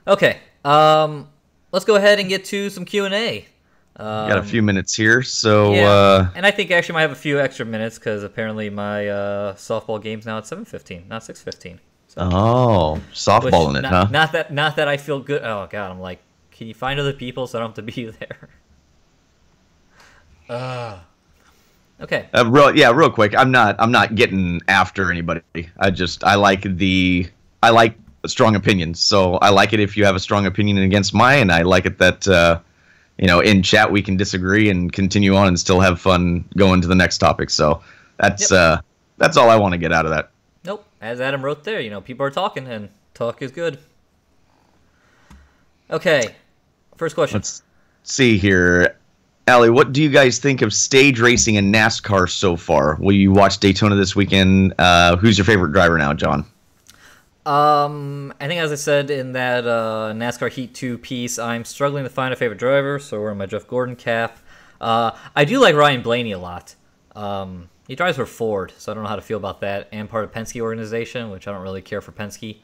Okay, let's go ahead and get to some Q&A. Got a few minutes here, so and I think I actually might have a few extra minutes because apparently my softball game's now at 7:15, not 6:15. So, softballing it, huh? Not that I feel good. Oh god, I'm like, can you find other people so I don't have to be there? Okay. Real quick. I'm not getting after anybody. I like a strong opinion. So I like it if you have a strong opinion against mine, and I like it that in chat we can disagree and continue on and still have fun going to the next topic. So that's all I want to get out of that. Nope. As Adam wrote there, people are talking, and talk is good. Okay. First question. Let's see here. Allie, what do you guys think of stage racing and NASCAR so far? Will you watch Daytona this weekend? Who's your favorite driver now, John? I think, as I said in that NASCAR Heat 2 piece, I'm struggling to find a favorite driver, so we're in my Jeff Gordon cap. I do like Ryan Blaney a lot. He drives for Ford, so I don't know how to feel about that, and part of Penske organization, which I don't really care for Penske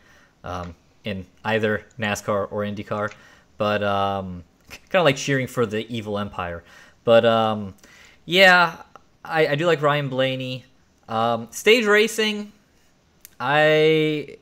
in either NASCAR or IndyCar, but kind of like cheering for the evil empire. But yeah, I do like Ryan Blaney. Stage racing, I'm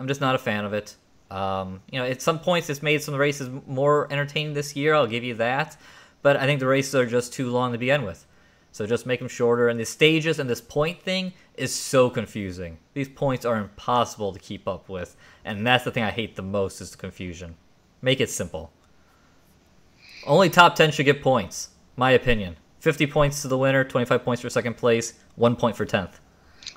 just not a fan of it. At some points it's made some of the races more entertaining this year, I'll give you that, but I think the races are just too long to begin with. So just make them shorter. And the stages and this point thing is so confusing. These points are impossible to keep up with. And that's the thing I hate the most, is the confusion. Make it simple. Only top 10 should get points, my opinion. 50 points to the winner, 25 points for second place, 1 point for 10th.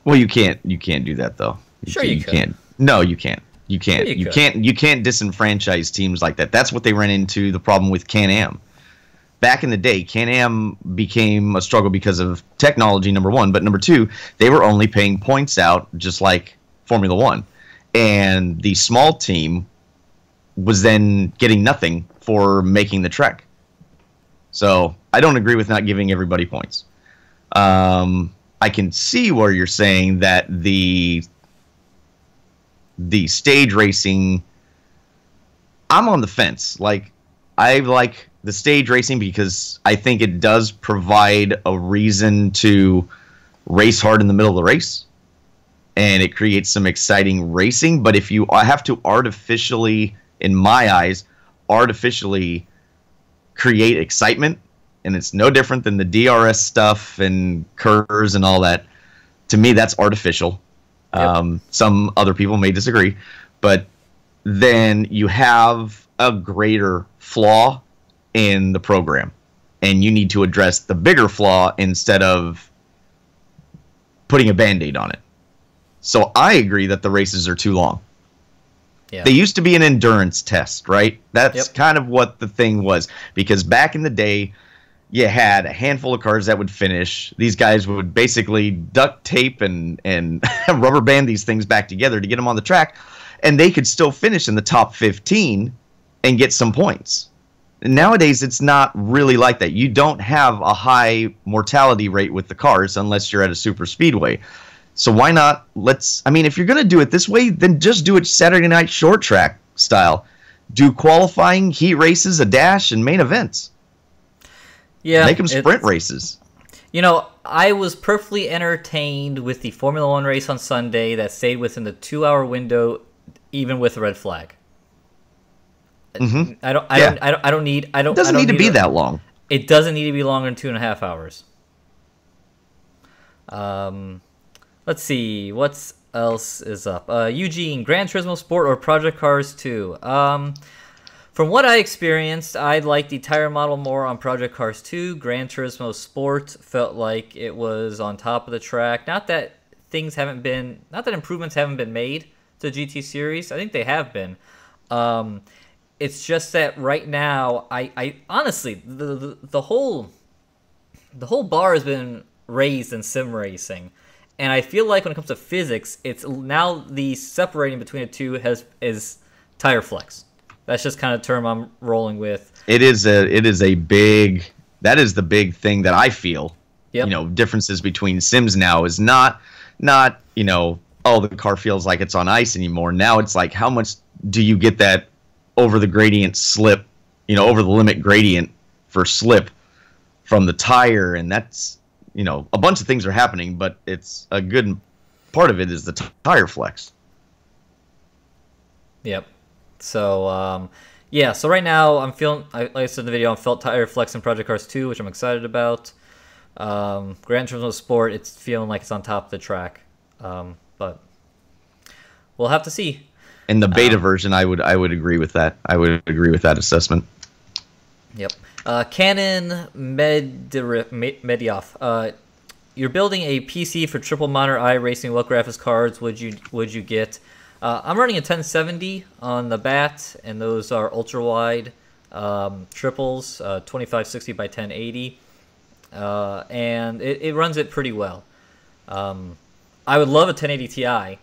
Well, you can't do that though. You can't. No, you can't. You can't. Sure you can't disenfranchise teams like that. That's what they ran into the problem with Can-Am. Back in the day, Can-Am became a struggle because of technology, number one. But number two, they were only paying points out, just like Formula One. And the small team was then getting nothing for making the trek. So I don't agree with not giving everybody points. I can see where you're saying that the stage racing, I'm on the fence. Like, I like the stage racing because I think it does provide a reason to race hard in the middle of the race, and it creates some exciting racing. But if you have to artificially, in my eyes, create excitement, and it's no different than the DRS stuff and curves and all that, to me that's artificial. Yep. Some other people may disagree, but then you have a greater flaw in the program, and you need to address the bigger flaw instead of putting a Band-Aid on it. So I agree that the races are too long. Yeah. They used to be an endurance test, right? That's kind of what the thing was, because back in the day, you had a handful of cars that would finish. These guys would basically duct tape and rubber band these things back together to get them on the track, and they could still finish in the top 15 and get some points. And nowadays, it's not really like that. You don't have a high mortality rate with the cars unless you're at a super speedway. So why not? If you're going to do it this way, then just do it Saturday night short track style. Do qualifying, heat races, a dash, and main events. Yeah, make them sprint races. I was perfectly entertained with the Formula One race on Sunday that stayed within the 2-hour window, even with a red flag. Mm-hmm. It doesn't need to be that long. It doesn't need to be longer than 2.5 hours. Let's see, what else is up? Eugene, Gran Turismo Sport or Project Cars 2? From what I experienced, I liked the tire model more on Project Cars 2. Gran Turismo Sport felt like it was on top of the track. Not that things haven't been, not that improvements haven't been made to the GT series. I think they have been. It's just that right now, I honestly, the whole bar has been raised in sim racing, and I feel like when it comes to physics, it's now the separating between the two is tire flex. That's just kind of the term I'm rolling with. That is the big thing that I feel. Yep. You know, differences between sims now is not you know, oh, the car feels like it's on ice anymore. Now it's like, how much do you get that over the gradient slip, you know, over the limit gradient for slip from the tire? And that's, you know, a bunch of things are happening, but it's a good part of it is the tire flex. Yep. So, yeah, so right now I'm feeling, like I said in the video, I'm felt tire flex in Project Cars 2, which I'm excited about. Gran Turismo Sport, it's feeling like it's on top of the track. But we'll have to see. In the beta version, I would agree with that. I would agree with that assessment. Yep. Canon Medioff. You're building a PC for triple monitor iRacing. What graphics cards would you get? I'm running a 1070 on the BAT, and those are ultra wide triples, 2560 by 1080, and it runs it pretty well. I would love a 1080 Ti.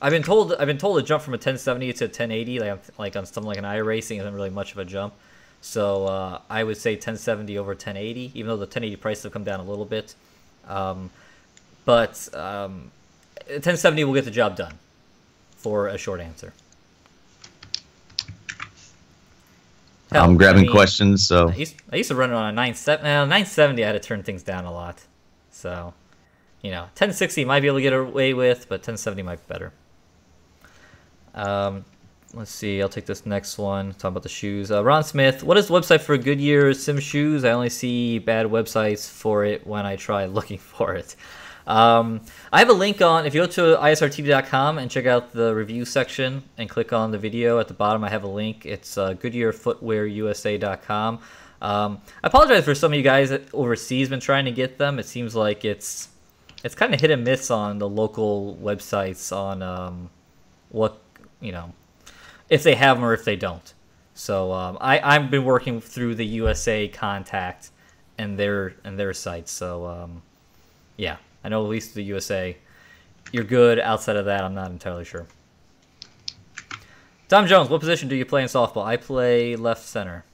I've been told to jump from a 1070 to a 1080, like on something like an iRacing isn't really much of a jump. So I would say 1070 over 1080, even though the 1080 prices have come down a little bit. But 1070 will get the job done, for a short answer. Hell, I'm grabbing questions. So I used to run it on a 970. I had to turn things down a lot. So, you know, 1060 might be able to get away with, but 1070 might be better. Let's see. I'll take this next one. Talk about the shoes. Ron Smith, what is the website for Goodyear Sim shoes? I only see bad websites for it when I try looking for it. I have a link on, if you go to isrtv.com and check out the review section and click on the video at the bottom, I have a link. It's GoodyearFootwearUSA.com. I apologize for some of you guys overseas been trying to get them. It seems like it's kind of hit and miss on the local websites on what, you know, if they have them or if they don't. So I've been working through the USA contact and their sites. So yeah, I know at least the USA, you're good. Outside of that, I'm not entirely sure. Tom Jones, what position do you play in softball? I play left center.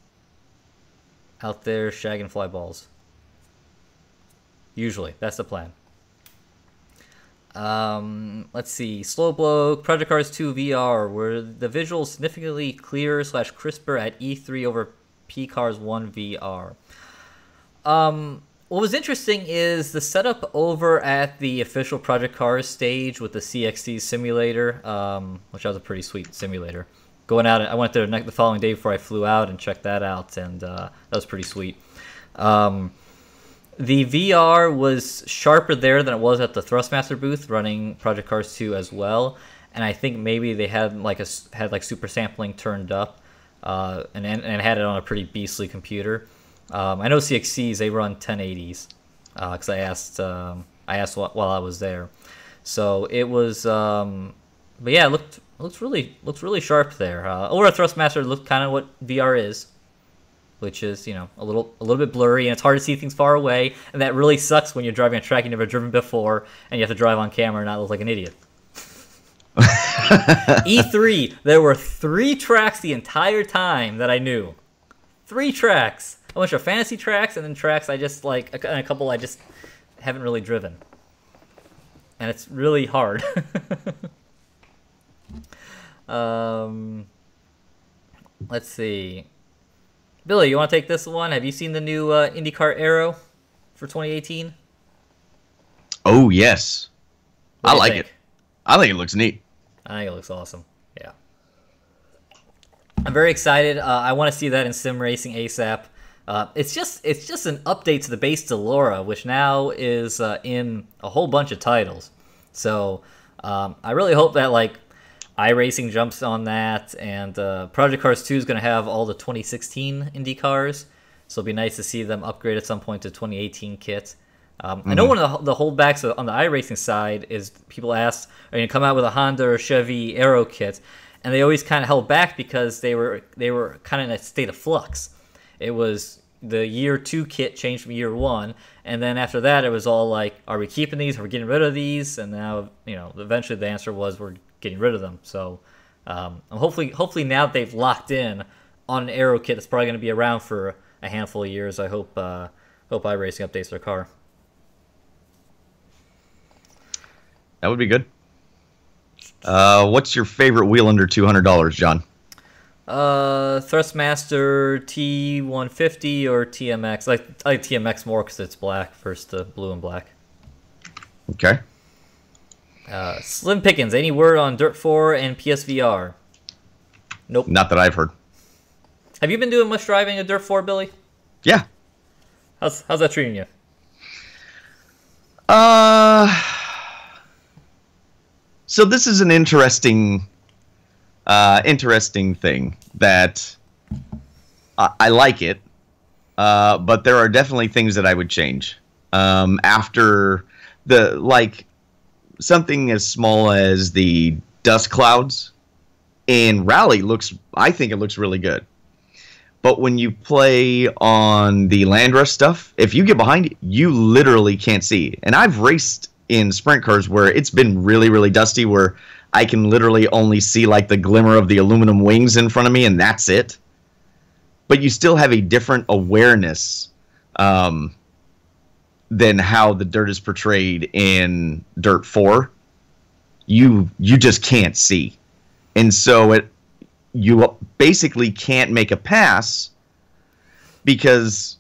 Out there shagging fly balls. Usually, that's the plan. Let's see. Slow Blow, Project Cars 2 VR. Were the visuals significantly clearer / crisper at E3 over P-Cars 1 VR? What was interesting is the setup over at the official Project Cars stage with the CXC simulator, which was a pretty sweet simulator. Going out, I went there the following day before I flew out and checked that out, and that was pretty sweet. The VR was sharper there than it was at the Thrustmaster booth running Project Cars 2 as well, and I think maybe they had like super sampling turned up, and had it on a pretty beastly computer. I know CXCs, they run 1080s, because I asked while I was there, so it was. But yeah, it looks really sharp there. Over at Thrustmaster, it looked kind of what VR is, which is, you know, a little bit blurry, and it's hard to see things far away, and that really sucks when you're driving a track you've never driven before, and you have to drive on camera and not look like an idiot. E3, there were 3 tracks the entire time that I knew. 3 tracks. A bunch of fantasy tracks, and then tracks I just like, and a couple I just haven't really driven. And it's really hard. Let's see. Billy, you want to take this one? Have you seen the new IndyCar Aero for 2018? Oh, yes. I like it. I think it looks neat. I think it looks awesome. Yeah. I'm very excited. I want to see that in sim racing ASAP. It's just an update to the base Delora, which now is in a whole bunch of titles. So I really hope that like iRacing jumps on that, and Project Cars 2 is going to have all the 2016 Indy cars, so it'll be nice to see them upgrade at some point to 2018 kit. I know one of the holdbacks on the iRacing side is people ask, are you going to come out with a Honda or Chevy Aero kit? And they always kind of held back because they were kind of in a state of flux. It was the year 2 kit changed from year 1, and then after that it was all like, are we keeping these? Are we getting rid of these? And now, eventually the answer was we're getting rid of them. So hopefully now that they've locked in on an Aero kit that's probably going to be around for a handful of years, I hope iRacing updates their car. That would be good. What's your favorite wheel under $200, John? Thrustmaster T150 or TMX. I like TMX more because it's black versus the blue and black. Okay. Slim Pickens, any word on Dirt 4 and PSVR? Nope. Not that I've heard. Have you been doing much driving at Dirt 4, Billy? Yeah. How's that treating you? So this is an interesting thing that I like it, but there are definitely things that I would change. After something as small as the dust clouds in Rally I think it looks really good. But when you play on the Land Rush stuff, if you get behind it, you literally can't see. And I've raced in sprint cars where it's been really, really dusty, where I can literally only see like the glimmer of the aluminum wings in front of me, and that's it. But you still have a different awareness than how the dirt is portrayed in Dirt 4. You just can't see. And so you basically can't make a pass because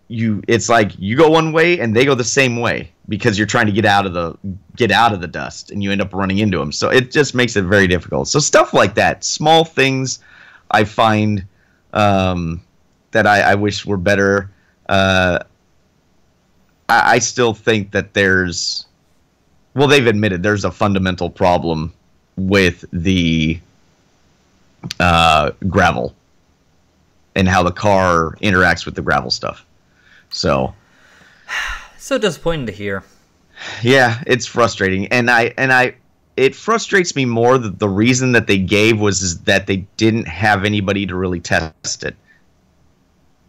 it's like you go one way and they go the same way because you're trying to get out of the dust, and you end up running into them. So it just makes it very difficult. So stuff like that, small things, I find that I wish were better. I still think that they've admitted there's a fundamental problem with the gravel and how the car interacts with the gravel stuff. So disappointing to hear. Yeah, it's frustrating, and it frustrates me more that the reason that they gave was that they didn't have anybody to really test it.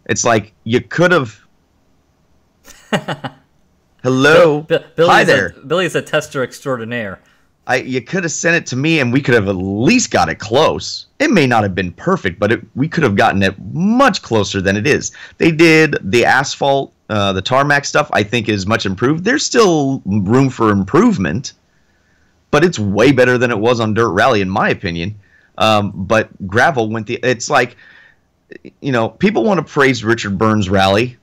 It's like you could have. Hello, hi there. Billy's a tester extraordinaire. You could have sent it to me, and we could have at least got it close. It may not have been perfect, but we could have gotten it much closer than it is. They did the asphalt, the tarmac stuff, I think is much improved. There's still room for improvement, but it's way better than it was on Dirt Rally, in my opinion. But gravel it's like, people want to praise Richard Burns' Rally.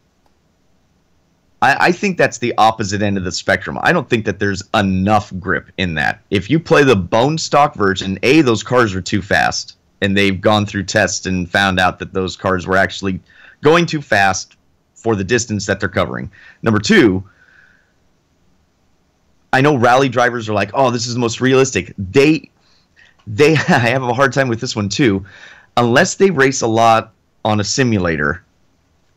I think that's the opposite end of the spectrum. I don't think that there's enough grip in that. If you play the bone stock version, those cars are too fast, and they've gone through tests and found out that those cars were actually going too fast for the distance that they're covering. Number 2, I know rally drivers are like, oh, this is the most realistic. I have a hard time with this one too. Unless they race a lot on a simulator,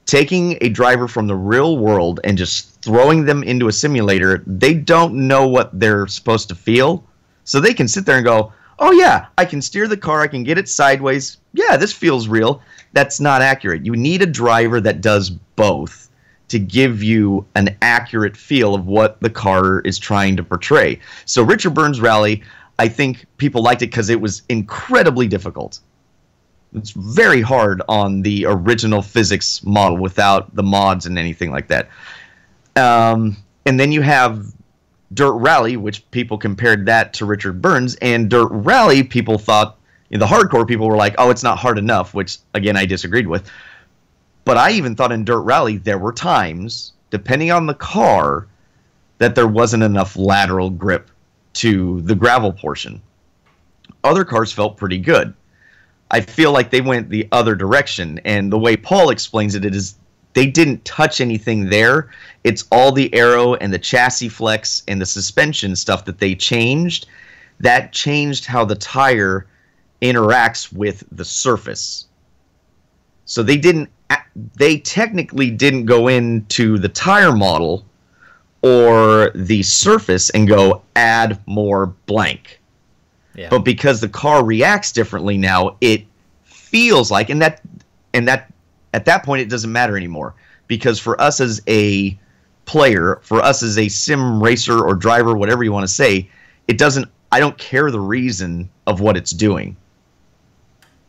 taking a driver from the real world and just throwing them into a simulator, they don't know what they're supposed to feel. So they can sit there and go, oh yeah, I can steer the car, I can get it sideways. Yeah, this feels real. That's not accurate. You need a driver that does both to give you an accurate feel of what the car is trying to portray. So Richard Burns' Rally, I think people liked it because it was incredibly difficult. It's very hard on the original physics model without the mods and anything like that. And then you have Dirt Rally, which people compared that to Richard Burns. And Dirt Rally, people thought, the hardcore people were like, oh, it's not hard enough, which, again, I disagreed with. But I even thought in Dirt Rally there were times, depending on the car, that there wasn't enough lateral grip to the gravel portion. Other cars felt pretty good. I feel like they went the other direction, and the way Paul explains it is they didn't touch anything there. It's all the aero and the chassis flex and the suspension stuff that they changed. That changed how the tire interacts with the surface. So they technically didn't go into the tire model or the surface and go add more blank. Yeah. But because the car reacts differently now, it feels like, and that at that point it doesn't matter anymore, because for us as a player, for us as a sim racer or driver, whatever you want to say, it doesn't. I don't care the reason of what it's doing.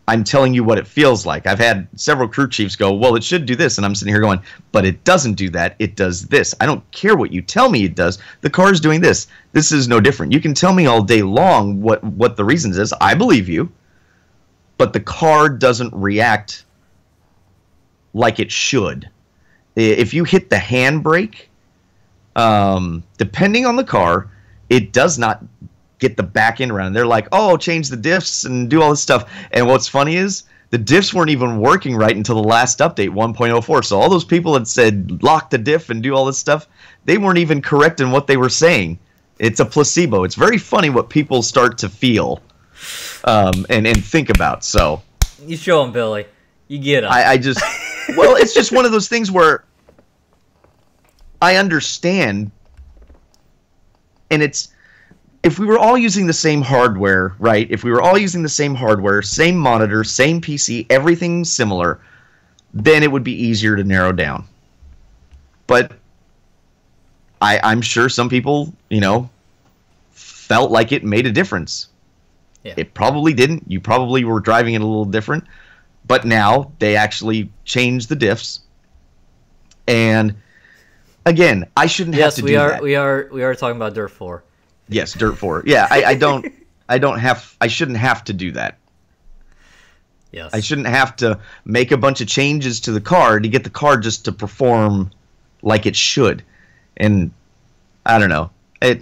I'm telling you what it feels like. I've had several crew chiefs go, well, it should do this. And I'm sitting here going, but it doesn't do that. It does this. I don't care what you tell me it does. The car's doing this. This is no different. You can tell me all day long what the reasons is. I believe you. But the car doesn't react like it should. If you hit the handbrake, depending on the car, it does not get the back end around. They're like, oh, change the diffs and do all this stuff. And what's funny is the diffs weren't even working right until the last update, 1.04. So all those people that said lock the diff and do all this stuff, they weren't even correct in what they were saying. It's a placebo. It's very funny what people start to feel and think about. So you show them, Billy. You get them. I just, well, it's just one of those things where I understand, and it's, if we were all using the same hardware, right? If we were all using the same hardware, same monitor, same PC, everything similar, then it would be easier to narrow down. But I'm sure some people, felt like it made a difference. Yeah. It probably didn't. You probably were driving it a little different. But now they actually changed the diffs. And again, I shouldn't have to do that. Yes, we are talking about Dirt 4. Yes, Dirt 4. Yeah, I shouldn't have to do that. Yes. I shouldn't have to make a bunch of changes to the car to get the car just to perform like it should. And I don't know. I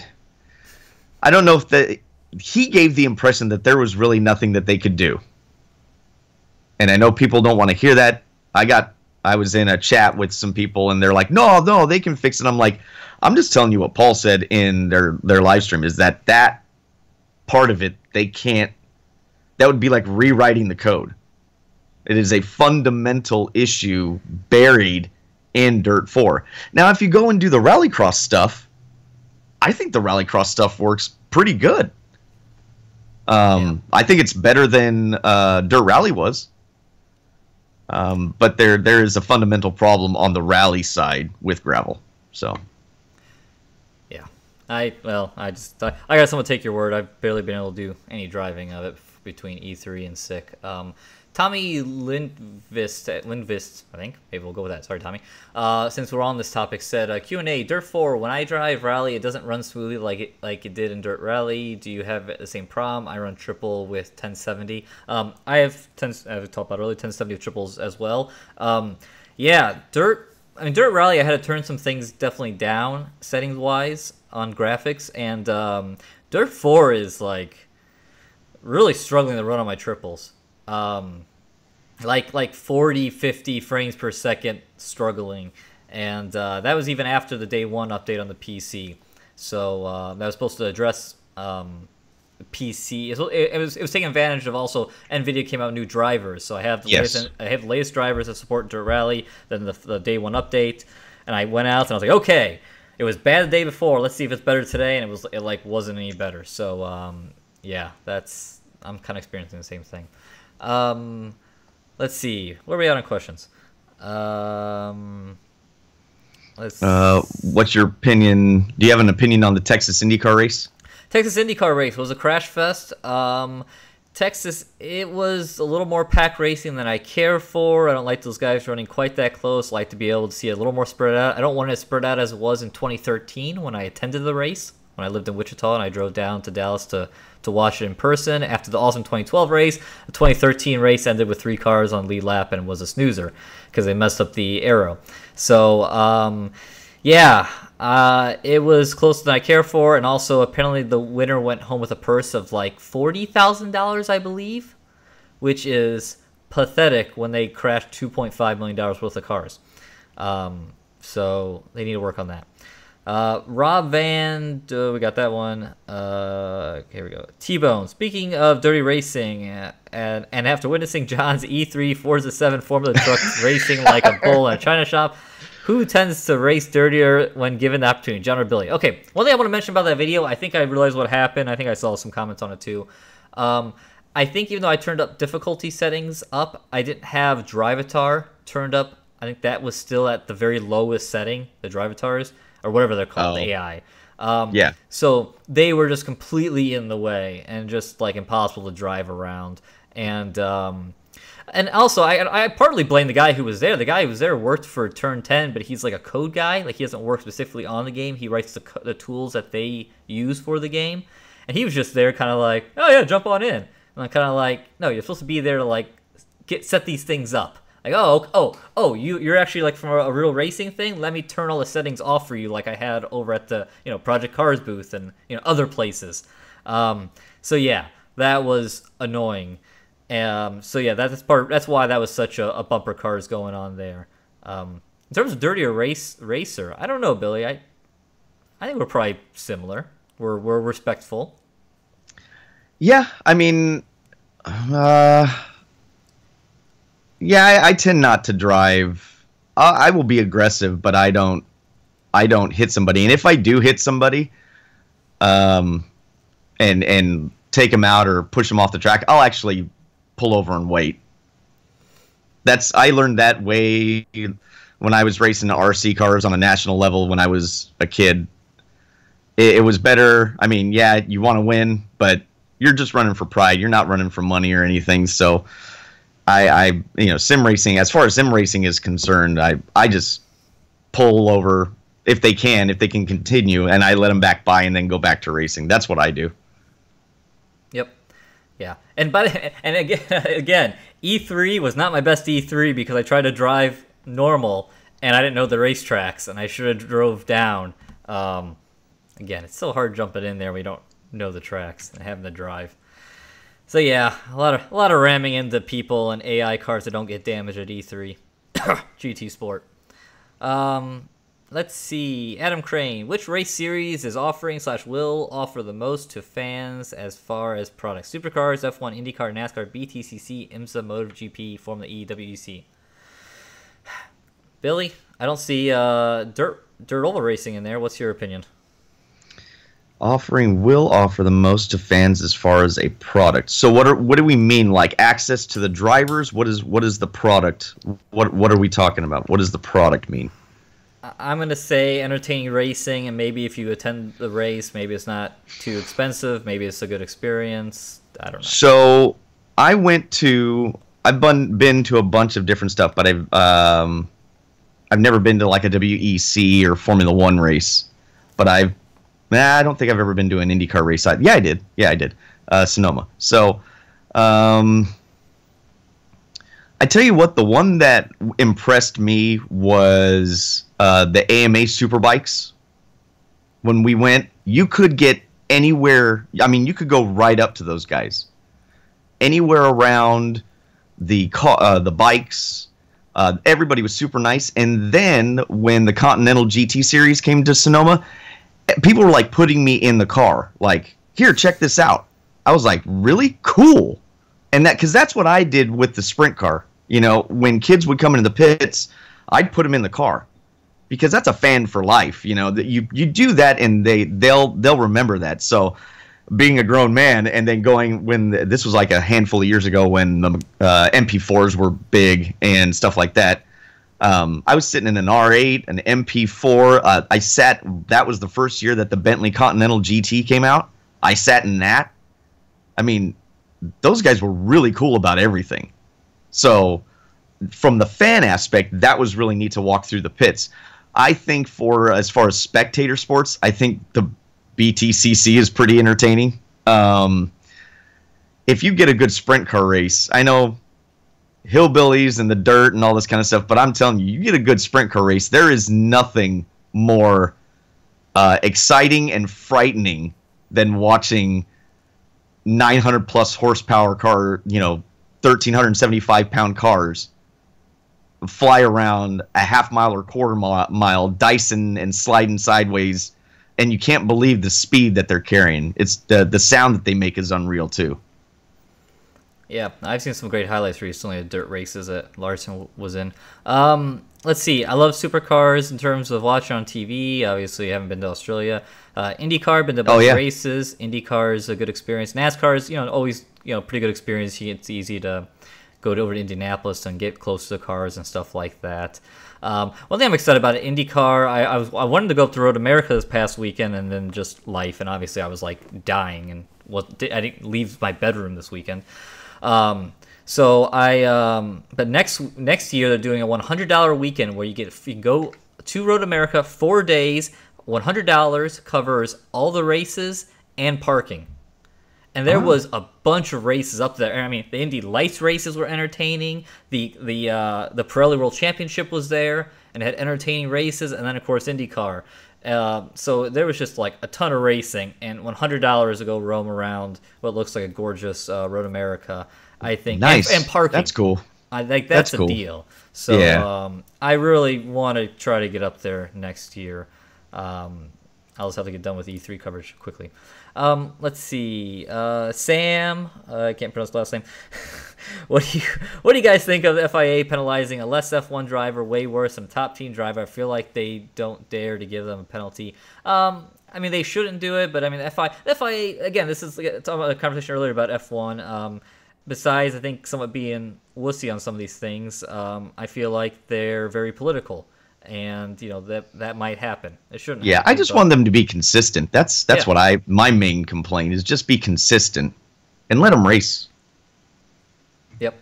don't know if he gave the impression that there was really nothing that they could do. And I know people don't want to hear that. I was in a chat with some people and they're like, no, they can fix it. I'm like, I'm just telling you what Paul said in their live stream, is that part of it, they can't, that would be like rewriting the code. It is a fundamental issue buried in Dirt 4. Now, if you go and do the Rallycross stuff, I think the Rallycross stuff works pretty good. I think it's better than Dirt Rally was. But there is a fundamental problem on the rally side with gravel. So. Yeah, I got someone take your word. I've barely been able to do any driving of it between E3 and SICK. Tommy Lindvist, I think. Maybe we'll go with that. Sorry, Tommy. Since we're on this topic, said Q&A, Dirt 4, when I drive Rally, it doesn't run smoothly like it did in Dirt Rally. Do you have the same problem? I run triple with 1070. I have talked about earlier, 1070 with triples as well. Yeah, Dirt Rally, I had to turn some things definitely down settings-wise on graphics, and Dirt 4 is like really struggling to run on my triples. Like 40, 50 frames per second struggling, and that was even after the day one update on the PC. So that was supposed to address PC. It was taking advantage of also NVIDIA came out with new drivers. So I have the latest drivers that support Dirt Rally. Then the day one update, and I went out and I was like, okay, it was bad the day before. Let's see if it's better today, and it wasn't any better. So yeah, I'm kind of experiencing the same thing. Let's see. Where are we at on questions? What's your opinion? Do you have an opinion on the Texas IndyCar race? Texas IndyCar race was a crash fest. Texas, it was a little more pack racing than I care for. I don't like those guys running quite that close. I like to be able to see it a little more spread out. I don't want it spread out as it was in 2013 when I attended the race, when I lived in Wichita and I drove down to Dallas to watch it in person. After the awesome 2012 race, the 2013 race ended with 3 cars on lead lap and was a snoozer because they messed up the aero. So, yeah, it was closer than I care for, and also apparently the winner went home with a purse of like $40,000, I believe, which is pathetic when they crashed $2.5 million worth of cars. So they need to work on that. Rob Van, we got that one. Here we go. T-Bone. Speaking of dirty racing, and after witnessing John's E3 Forza 7 Formula truck racing like a bull in a china shop, Who tends to race dirtier when given the opportunity? John or Billy? Okay, one thing I want to mention about that video, I think I realized what happened. I think I saw some comments on it too. I think even though I turned up difficulty settings up, I didn't have Drivatar turned up. I think that was still at the very lowest setting, the Drivatars, or whatever they're called, the AI. Yeah. So they were just completely in the way and just like impossible to drive around. And also, I partly blame the guy who was there. The guy who was there worked for Turn 10, but he's like a code guy. Like, he doesn't work specifically on the game. He writes the tools that they use for the game. And he was just there kind of like, oh yeah, jump on in. And I'm kind of like, no, you're supposed to be there to like set these things up. Like, you're actually like from a real racing thing? Let me turn all the settings off for you like I had over at the, Project Cars booth and, other places. So yeah, that was annoying. So yeah, that's why that was such a bumper cars going on there. In terms of dirtier racer, I don't know, Billy. I think we're probably similar. We're respectful. Yeah, I mean, yeah, I tend not to drive. I will be aggressive, but I don't hit somebody. And if I do hit somebody, and take them out or push them off the track, I'll actually pull over and wait. I learned that way when I was racing the RC cars on a national level when I was a kid. It was better. I mean, yeah, you want to win, but you're just running for pride. You're not running for money or anything. So sim racing, as far as sim racing is concerned, I just pull over if they can continue, and I let them back by and then go back to racing. That's what I do. Yep. Yeah. And again, E3 was not my best E3 because I tried to drive normal and I didn't know the racetracks and I should have drove down. Again, it's so hard jumping in there when you don't know the tracks and having to drive. So yeah, a lot of ramming into people and AI cars that don't get damaged at E3. GT Sport. Let's see. Adam Crane. Which race series is offering / will offer the most to fans as far as products? Supercars, F1, IndyCar, NASCAR, BTCC, IMSA, MotoGP, Formula E, WEC. Billy, I don't see dirt oval racing in there. What's your opinion? Will offer the most to fans as far as a product. So what do we mean? Like access to the drivers? What is the product? What are we talking about? What does the product mean? I'm going to say entertaining racing, and maybe if you attend the race, maybe it's not too expensive, maybe it's a good experience. I don't know. So I've been to a bunch of different stuff, but I've never been to like a WEC or Formula One race. But I don't think I've ever been to an IndyCar race. Yeah, I did. Sonoma. So I tell you what, the one that impressed me was the AMA Superbikes. When we went, you could get anywhere. I mean, you could go right up to those guys. Anywhere around the bikes. Everybody was super nice. And then when the Continental GT Series came to Sonoma, people were like putting me in the car. Like, here, check this out. I was like, really? Cool. And because that's what I did with the sprint car. You know, when kids would come into the pits, I'd put them in the car because that's a fan for life. You know, that you do that and they'll remember that. So being a grown man and then going this was like a handful of years ago when the MP4s were big and stuff like that. I was sitting in an R8, an MP4. That was the first year that the Bentley Continental GT came out. I sat in that. I mean, those guys were really cool about everything. So from the fan aspect, that was really neat to walk through the pits. I think as far as spectator sports, I think the BTCC is pretty entertaining. If you get a good sprint car race, I know hillbillies and the dirt and all this kind of stuff, but I'm telling you, you get a good sprint car race, there is nothing more exciting and frightening than watching 900 plus horsepower car, 1,375 pound cars fly around a half mile or quarter mile, dicing and sliding sideways, and you can't believe the speed that they're carrying. It's the sound that they make is unreal too. Yeah, I've seen some great highlights recently of dirt races that Larson was in. let's see. I love supercars in terms of watching on TV. Obviously, I haven't been to Australia. IndyCar, been to a bunch of races. IndyCar is a good experience. NASCAR is, always, pretty good experience. It's easy to go over to Indianapolis and get close to the cars and stuff like that. One thing I'm excited about IndyCar, I wanted to go up to Road America this past weekend, and then just life, and obviously I was like dying, and I didn't leave my bedroom this weekend. But next year they're doing a $100 weekend where you can go to Road America 4 days. $100 covers all the races and parking. And there was a bunch of races up there. I mean, the Indy Lights races were entertaining. The Pirelli World Championship was there, and it had entertaining races. And then, of course, IndyCar. So there was just like a ton of racing, and $100 to go roam around what looks like a gorgeous Road America. I think nice and parking. That's cool. I think that's cool. a deal. So I really want to try to get up there next year. I'll just have to get done with E3 coverage quickly. Let's see. Sam, I can't pronounce the last name. What do you guys think of the FIA penalizing a less F1 driver way worse than a top team driver? I feel like they don't dare to give them a penalty. I mean, they shouldn't do it, but I mean, the FIA again, this is talking about a conversation earlier about F1. Besides, I think somewhat being wussy on some of these things, I feel like they're very political. And that might happen. It shouldn't. Yeah, I just want them to be consistent. That's what my main complaint is. Just be consistent and let them race. Yep.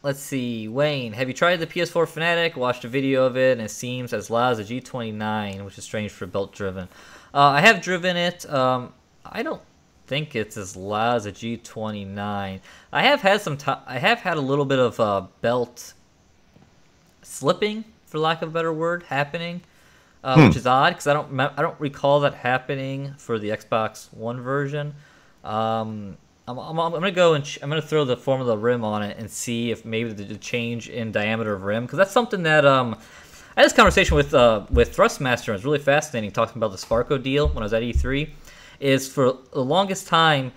Let's see, Wayne. Have you tried the PS4 Fanatic? Watched a video of it, and it seems as loud as a G29, which is strange for belt driven. I have driven it. I don't think it's as loud as a G29. I have had a little bit of belt slipping, for lack of a better word, happening, which is odd because I don't recall that happening for the Xbox One version. I'm gonna go and I'm gonna throw the Formula rim on it and see if maybe the change in diameter of rim, because that's something that I had this conversation with Thrustmaster. It was really fascinating talking about the Sparco deal when I was at E3. Is for the longest time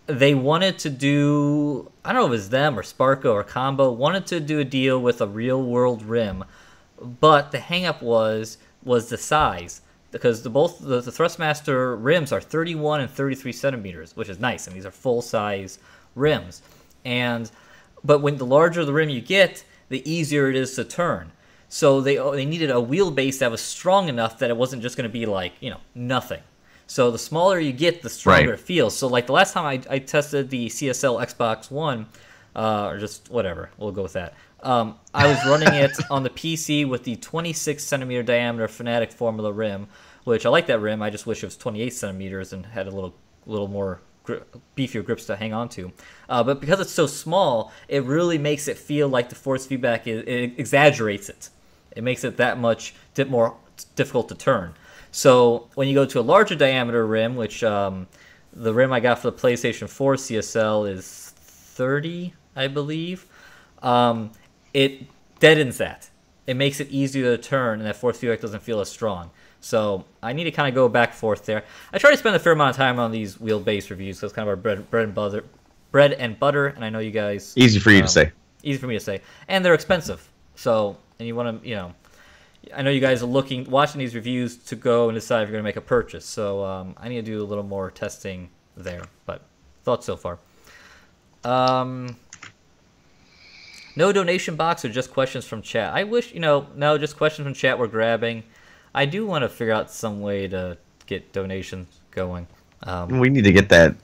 they wanted to do, I don't know if it was them or Sparco or Combo, wanted to do a deal with a real world rim, but the hang-up was the size, because both the Thrustmaster rims are 31 and 33 centimeters, which is nice, and these are full-size rims. But when the larger the rim you get, the easier it is to turn. So they needed a wheelbase that was strong enough that it wasn't just going to be like, nothing. So the smaller you get, the stronger it feels. So like the last time I tested the CSL Xbox One, or just whatever, we'll go with that. I was running it on the PC with the 26 centimeter diameter Fanatic Formula rim, which I like that rim. I just wish it was 28 centimeters and had a little more beefier grips to hang on to. But because it's so small, it really makes it feel like the force feedback it exaggerates it. It makes it that much more difficult to turn. So when you go to a larger diameter rim, which the rim I got for the PlayStation 4 CSL is 30, I believe, it deadens that. It makes it easier to turn, and that force feedback doesn't feel as strong. So I need to kind of go back and forth there. I try to spend a fair amount of time on these wheelbase reviews, so it's kind of our bread and butter, and I know you guys... Easy for you to say. Easy for me to say. And they're expensive. So, and you want to, I know you guys are watching these reviews to go and decide if you're going to make a purchase. So I need to do a little more testing there. But thoughts so far. No donation box or just questions from chat. I wish, no, just questions from chat we're grabbing. I do want to figure out some way to get donations going. We need to get that.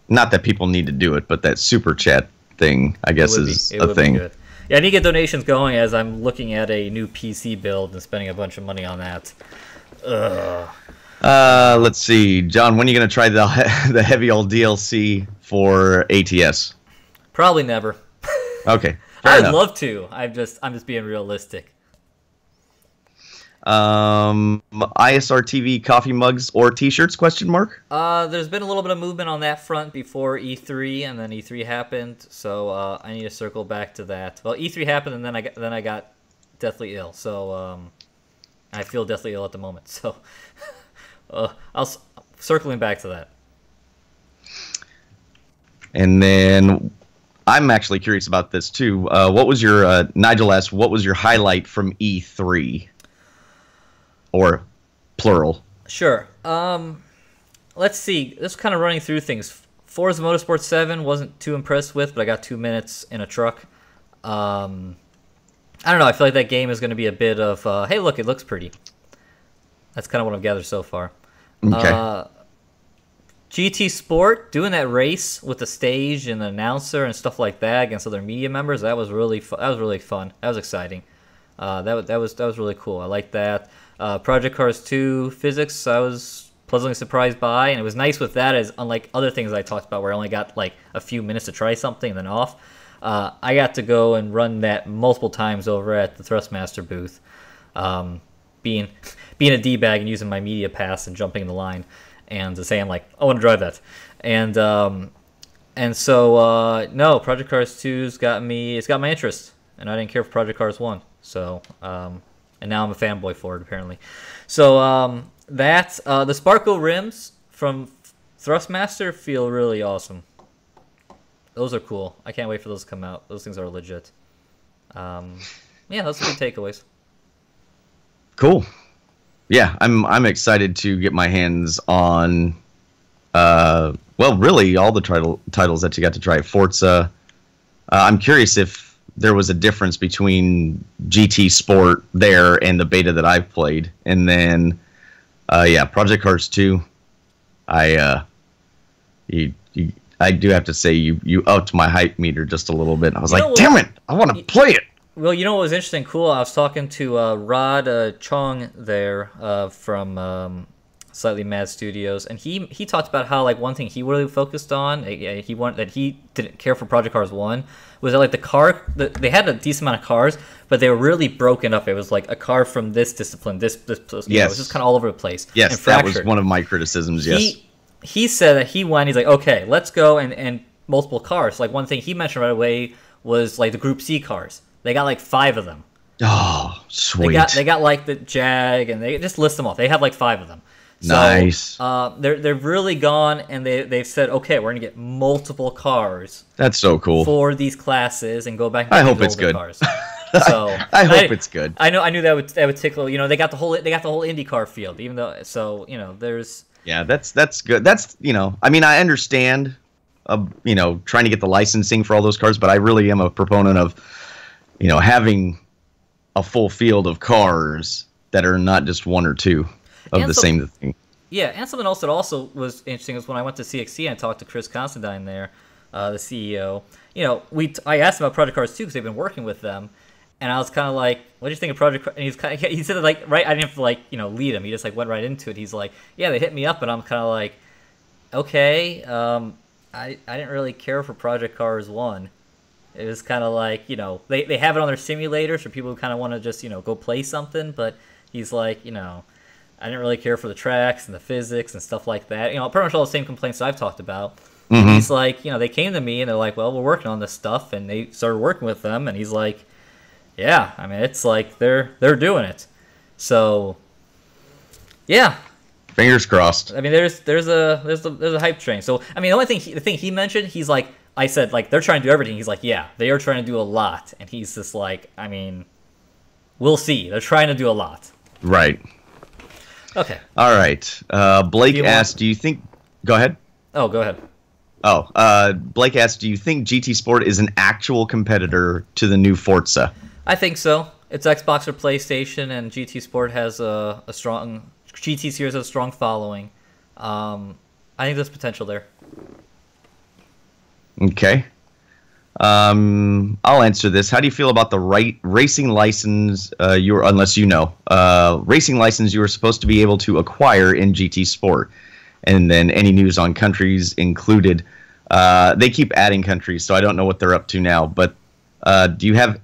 Not that people need to do it, but that super chat thing, I guess, is a thing. Good. Yeah, I need to get donations going as I'm looking at a new PC build and spending a bunch of money on that. Let's see, John. When are you going to try the heavy old DLC for ATS? Probably never. Okay, I'd love to. I'm just being realistic. ISR TV coffee mugs or T-shirts? Question mark. There's been a little bit of movement on that front before E3, and then E3 happened. So I need to circle back to that. Well, E3 happened, and then I got deathly ill. So I feel deathly ill at the moment. So I'll circling back to that. And then I'm actually curious about this too. What was your Nigel asked? What was your highlight from E3, or plural? Sure. Let's see. Just kind of running through things. Forza Motorsport 7 wasn't too impressed with, but I got 2 minutes in a truck. I don't know. I feel like that game is going to be a bit of, hey, look, it looks pretty. That's kind of what I've gathered so far. Okay. GT Sport, doing that race with the stage and the announcer and stuff like that against other media members, that was really fun. That was really fun. That was exciting. That was really cool. I liked that. Project Cars 2 physics, I was pleasantly surprised by, and it was nice with that, as unlike other things I talked about where I only got like a few minutes to try something and then off. I got to go and run that multiple times over at the Thrustmaster booth, being a D-bag and using my media pass and jumping in the line, and to say I'm like, I want to drive that, and so no, Project Cars 2's got me. It's got my interest, and I didn't care for Project Cars 1, so and now I'm a fanboy for it apparently. So the sparkle rims from Thrustmaster feel really awesome. Those are cool. I can't wait for those to come out. Those things are legit. Yeah, those are good takeaways. Cool. Yeah, I'm excited to get my hands on, well, really all the titles that you got to try. Forza. I'm curious if there was a difference between GT Sport there and the beta that I've played, and then, yeah, Project Cars 2. I do have to say you upped my hype meter just a little bit. I was like, damn it, I want to play it. Well, you know what was interesting, cool? I was talking to Rod Chong there from Slightly Mad Studios, and he talked about how like one thing he really focused on, that he didn't care for Project Cars 1, was that like the car, they had a decent amount of cars, but they were really broken up. It was like a car from this discipline, this yes. Know, it was just kind of all over the place. Yes, that was one of my criticisms. Yes. He said that he's like, okay, let's go and multiple cars. Like one thing he mentioned right away was like the Group C cars. They got like 5 of them. Oh, sweet. They got like the Jag, and they just list them off. They have like 5 of them. So, nice. They've really gone, and they've said, okay, we're gonna get multiple cars. That's so cool. For these classes, and go back. And I hope it's good. Cars. So I hope it's good. I knew that would tickle. You know, they got the whole IndyCar field, even though. So you know, there's. Yeah, that's good. That's, you know, I mean, I understand, you know, trying to get the licensing for all those cars, but I really am a proponent of, you know, having a full field of cars that are not just 1 or 2 of the same thing. Yeah, and something else that also was interesting was when I went to CXC and I talked to Chris Constantine there, the CEO. You know, I asked him about Project Cars 2 because they've been working with them, and I was kind of like, "What do you think of Project Cars?" And he said like, right, I didn't have to like, you know, lead him. He just like went right into it. He's like, "Yeah, they hit me up," and I'm kind of like, "Okay, I didn't really care for Project Cars 1." It was kind of like, you know, they have it on their simulators for people who kind of want to just, you know, go play something. But he's like, you know, I didn't really care for the tracks and the physics and stuff like that. You know, pretty much all the same complaints that I've talked about. Mm-hmm. He's like, you know, they came to me and they're like, well, we're working on this stuff. And they started working with them. And he's like, yeah, I mean, it's like they're doing it. So, yeah. Fingers crossed. I mean, there's a hype train. So, I mean, the thing he mentioned, he's like, I said, like, they're trying to do everything. He's like, yeah, they are trying to do a lot. And he's just like, I mean, we'll see. They're trying to do a lot. Right. Okay. All right. Blake asked, do you think... Go ahead. Oh, go ahead. Oh, Blake asked, do you think GT Sport is an actual competitor to the new Forza? I think so. It's Xbox or PlayStation, and GT Sport has a strong... GT Series has a strong following. I think there's potential there. Okay. I'll answer this. How do you feel about the racing license unless you know, racing license you were supposed to be able to acquire in GT Sport? And then any news on countries included. They keep adding countries, so I don't know what they're up to now. But did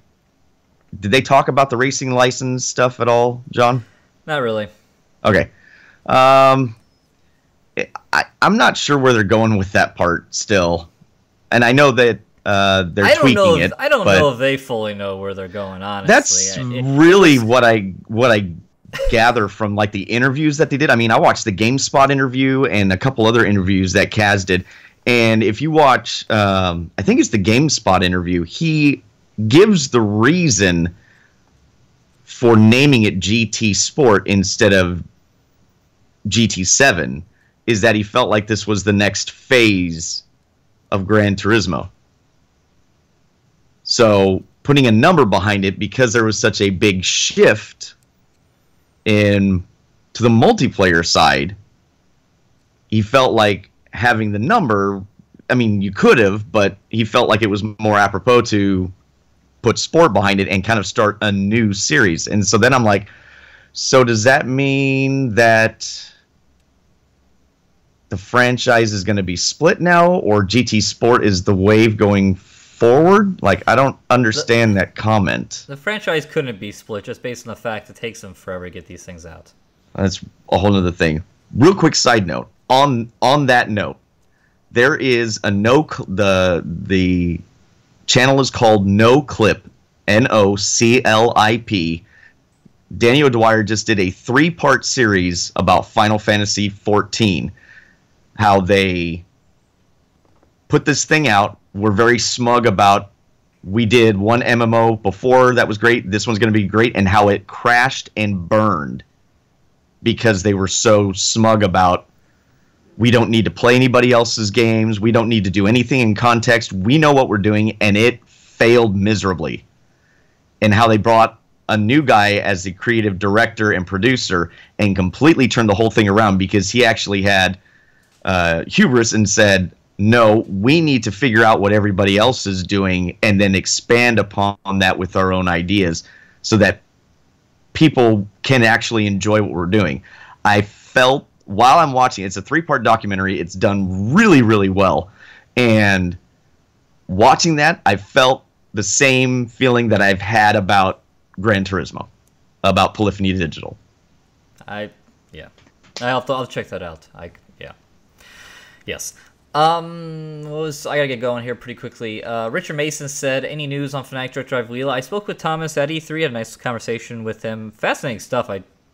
they talk about the racing license stuff at all, John? Not really. Okay. I'm not sure where they're going with that part still. And I know that they're tweaking it. I don't know if they fully know where they're going, honestly. That's really what I gather from like the interviews that they did. I mean, I watched the GameSpot interview and a couple other interviews that Kaz did, And if you watch, I think it's the GameSpot interview, he gives the reason for naming it GT Sport instead of GT7 is that he felt like this was the next phase of Gran Turismo. So putting a number behind it, because there was such a big shift to the multiplayer side, he felt like having the number, I mean, you could have, but he felt like it was more apropos to put sport behind it and kind of start a new series. And so then I'm like, so does that mean that the franchise is going to be split now, or GT Sport is the wave going forward? Like, I don't understand that comment. The franchise couldn't be split just based on the fact it takes them forever to get these things out. That's a whole other thing. Real quick side note. On that note, there is a the channel is called No Clip, NOCLIP. Daniel Dwyer just did a 3-part series about Final Fantasy XIV. How they put this thing out. We're very smug about, we did one MMO before that was great, this one's going to be great, and how it crashed and burned because they were so smug about, we don't need to play anybody else's games, we don't need to do anything in context, we know what we're doing, and it failed miserably. And how they brought a new guy as the creative director and producer and completely turned the whole thing around, because he actually had hubris and said, no, we need to figure out what everybody else is doing and then expand upon that with our own ideas so that people can actually enjoy what we're doing. I felt, while I'm watching, it's a 3-part documentary, it's done really, really well. And watching that, I felt the same feeling that I've had about Gran Turismo, about Polyphony Digital. I'll check that out. Yes. I gotta get going here pretty quickly. Richard Mason said, any news on Fanatic Direct Drive Leela? I spoke with Thomas at E3, had a nice conversation with him. Fascinating stuff.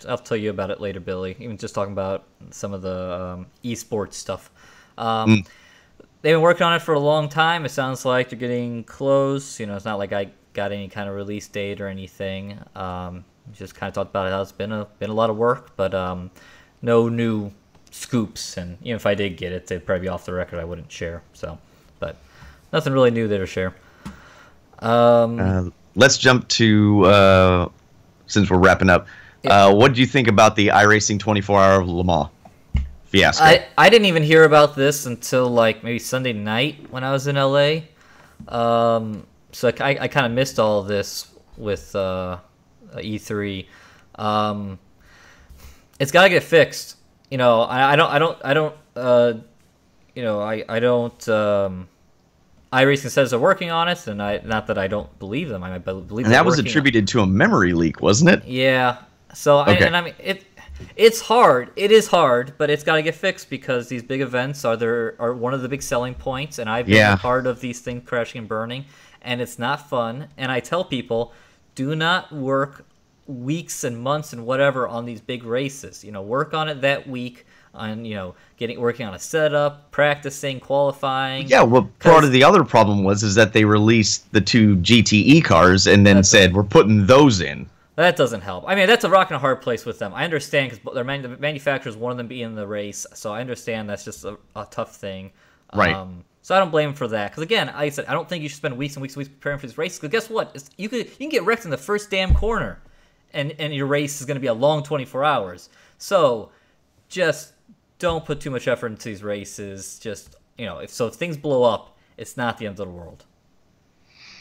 I'll tell you about it later, Billy. Even just talking about some of the esports stuff. They've been working on it for a long time. It sounds like they're getting close. You know, it's not like I got any kind of release date or anything. Just kind of talked about how it's been a lot of work, but no new scoops, and even if I did get it, they'd probably be off the record. I wouldn't share. So, but nothing really new there to share. Let's jump to since we're wrapping up. What did you think about the iRacing 24-hour Le Mans fiasco? I didn't even hear about this until like maybe Sunday night when I was in LA. So I kind of missed all of this with E3. It's got to get fixed. You know, I don't. iRacing says they're working on it, and not that I don't believe them. I believe. And that was attributed to a memory leak, wasn't it? Yeah. So okay. I mean, it's hard. It is hard, but it's got to get fixed because these big events are one of the big selling points, and I've been a part of these things crashing and burning, and it's not fun. And I tell people, do not work weeks and months and whatever on these big races. You know, work on it that week on, you know, working on a setup, practicing, qualifying. Yeah, well, part of the other problem is that they released the 2 GTE cars and then said we're putting those in. That doesn't help. I mean, that's a rock and a hard place with them. I understand because the manufacturers wanted them to be in the race, so I understand that's just a tough thing. Right. So I don't blame them for that. Because again, I said I don't think you should spend weeks and weeks and weeks preparing for these races. Because guess what? You can get wrecked in the first damn corner. And your race is going to be a long 24 hours. So just don't put too much effort into these races. Just, you know, if things blow up, it's not the end of the world.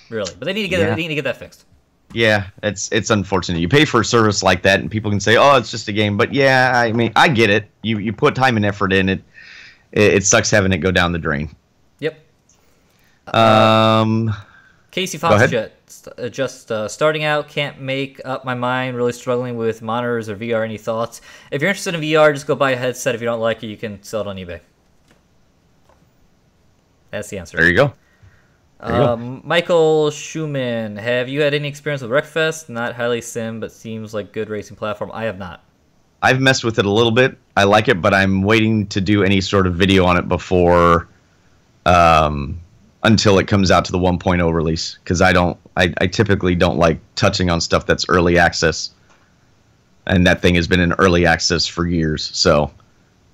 Really. But they need to get that fixed. Yeah, it's unfortunate. You pay for a service like that, and people can say, "Oh, it's just a game." But yeah, I mean, I get it. You put time and effort in it. It sucks having it go down the drain. Yep. Casey Go ahead. Fox just starting out, can't make up my mind, really struggling with monitors or VR. Any thoughts? If you're interested in VR, just go buy a headset. If you don't like it, you can sell it on eBay. That's the answer. There you go. Michael Schumann, have you had any experience with Wreckfest? Not highly sim, but seems like good racing platform. I have not. I've messed with it a little bit. I like it, but I'm waiting to do any sort of video on it before until it comes out to the 1.0 release, because I typically don't like touching on stuff that's early access, and that thing has been in early access for years. So,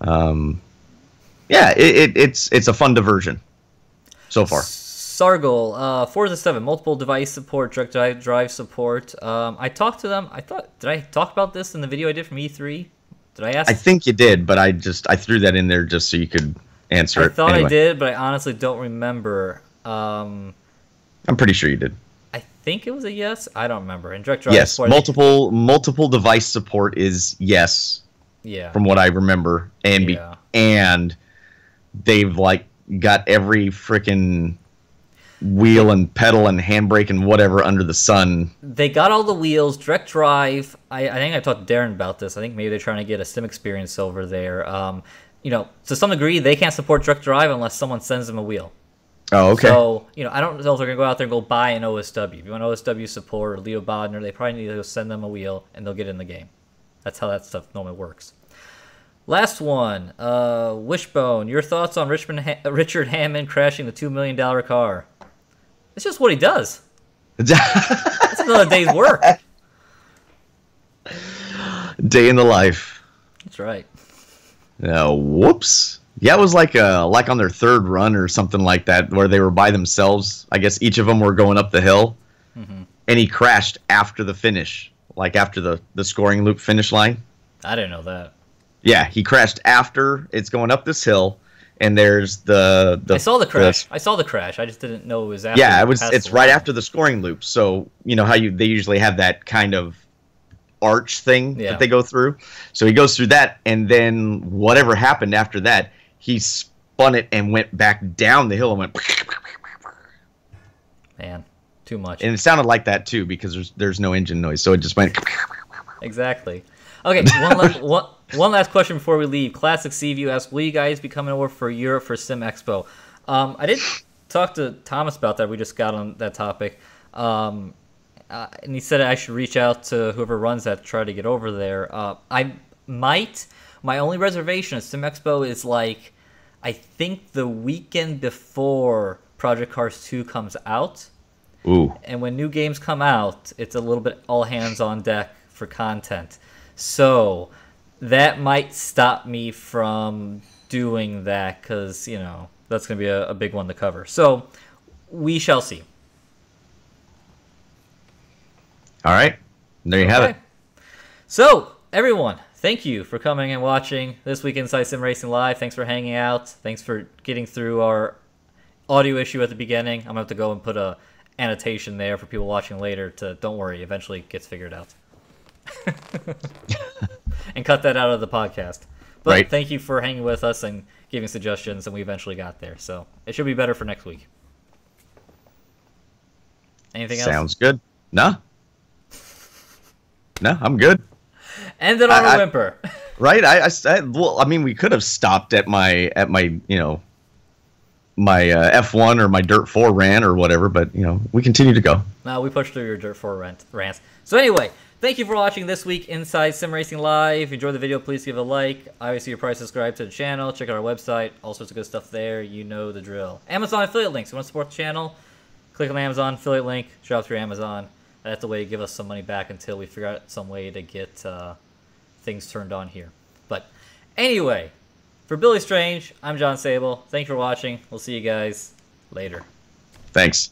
yeah, it's a fun diversion so far. Sargol, Forza 7, multiple device support, direct drive support. I talked to them. Did I talk about this in the video I did from E3? Did I ask? I think you did, but I threw that in there just so you could answer it. I thought anyway. I did, but I honestly don't remember. I'm pretty sure you did. I think it was a yes. I don't remember. And direct drive Yes, support, multiple device support is yes. Yeah. From what I remember, and they've like got every freaking wheel and pedal and handbrake and whatever under the sun. They got all the wheels, direct drive. I think I talked to Darren about this. I think maybe they're trying to get a sim experience over there. To some degree, they can't support direct drive unless someone sends them a wheel. Oh, okay. So, I don't know if they're going to go out there and go buy an OSW. If you want OSW support or Leo Bodner, they probably need to send them a wheel and they'll get in the game. That's how that stuff normally works. Last one, Wishbone. Your thoughts on Richard Hammond crashing the $2 million car? It's just what he does. That's another day's work. Day in the life. That's right. Whoops. Yeah, it was like on their third run or something like that, where they were by themselves. I guess each of them were going up the hill, and he crashed after the finish, like after the scoring loop finish line. I didn't know that. Yeah, he crashed after it's going up this hill, and there's the I saw the crash. I saw the crash. I just didn't know it was after. Yeah, it's right after the scoring loop. So you know how they usually have that kind of arch thing that they go through. So he goes through that, and then whatever happened after that, he spun it and went back down the hill and went. Man, too much. And it sounded like that too because there's no engine noise, so it just went. Exactly. Okay, one last question before we leave. Classic Seaview asks, will you guys be coming over for Europe for Sim Expo? I did talk to Thomas about that. We just got on that topic. And he said I should reach out to whoever runs that to try to get over there. I might. My only reservation at Sim Expo is like, I think the weekend before Project Cars 2 comes out. Ooh. And when new games come out, it's a little bit all hands on deck for content. So that might stop me from doing that because, that's going to be a big one to cover. So we shall see. All right. There you have it. So, everyone, thank you for coming and watching this week Inside Sim Racing Live. Thanks for hanging out. Thanks for getting through our audio issue at the beginning. I'm going to have to go and put a annotation there for people watching later to, don't worry, eventually it gets figured out. And cut that out of the podcast. But Thank you for hanging with us and giving suggestions, and we eventually got there. So it should be better for next week. Anything else? Sounds good. No, I'm good. End it on a whimper. Right? Well, I mean, we could have stopped at my my F1 or my Dirt 4 rant or whatever, but we continue to go. No, we pushed through your Dirt 4 rants. So anyway, thank you for watching this week Inside Sim Racing Live. If you enjoyed the video, please give a like. Obviously, you're probably subscribed to the channel. Check out our website. All sorts of good stuff there. You know the drill. Amazon affiliate links. If you want to support the channel, click on the Amazon affiliate link. Shop through Amazon. That's the way to give us some money back until we figure out some way to get things turned on here. But anyway, for Billy Strange, I'm John Sable. Thank you for watching. We'll see you guys later. Thanks.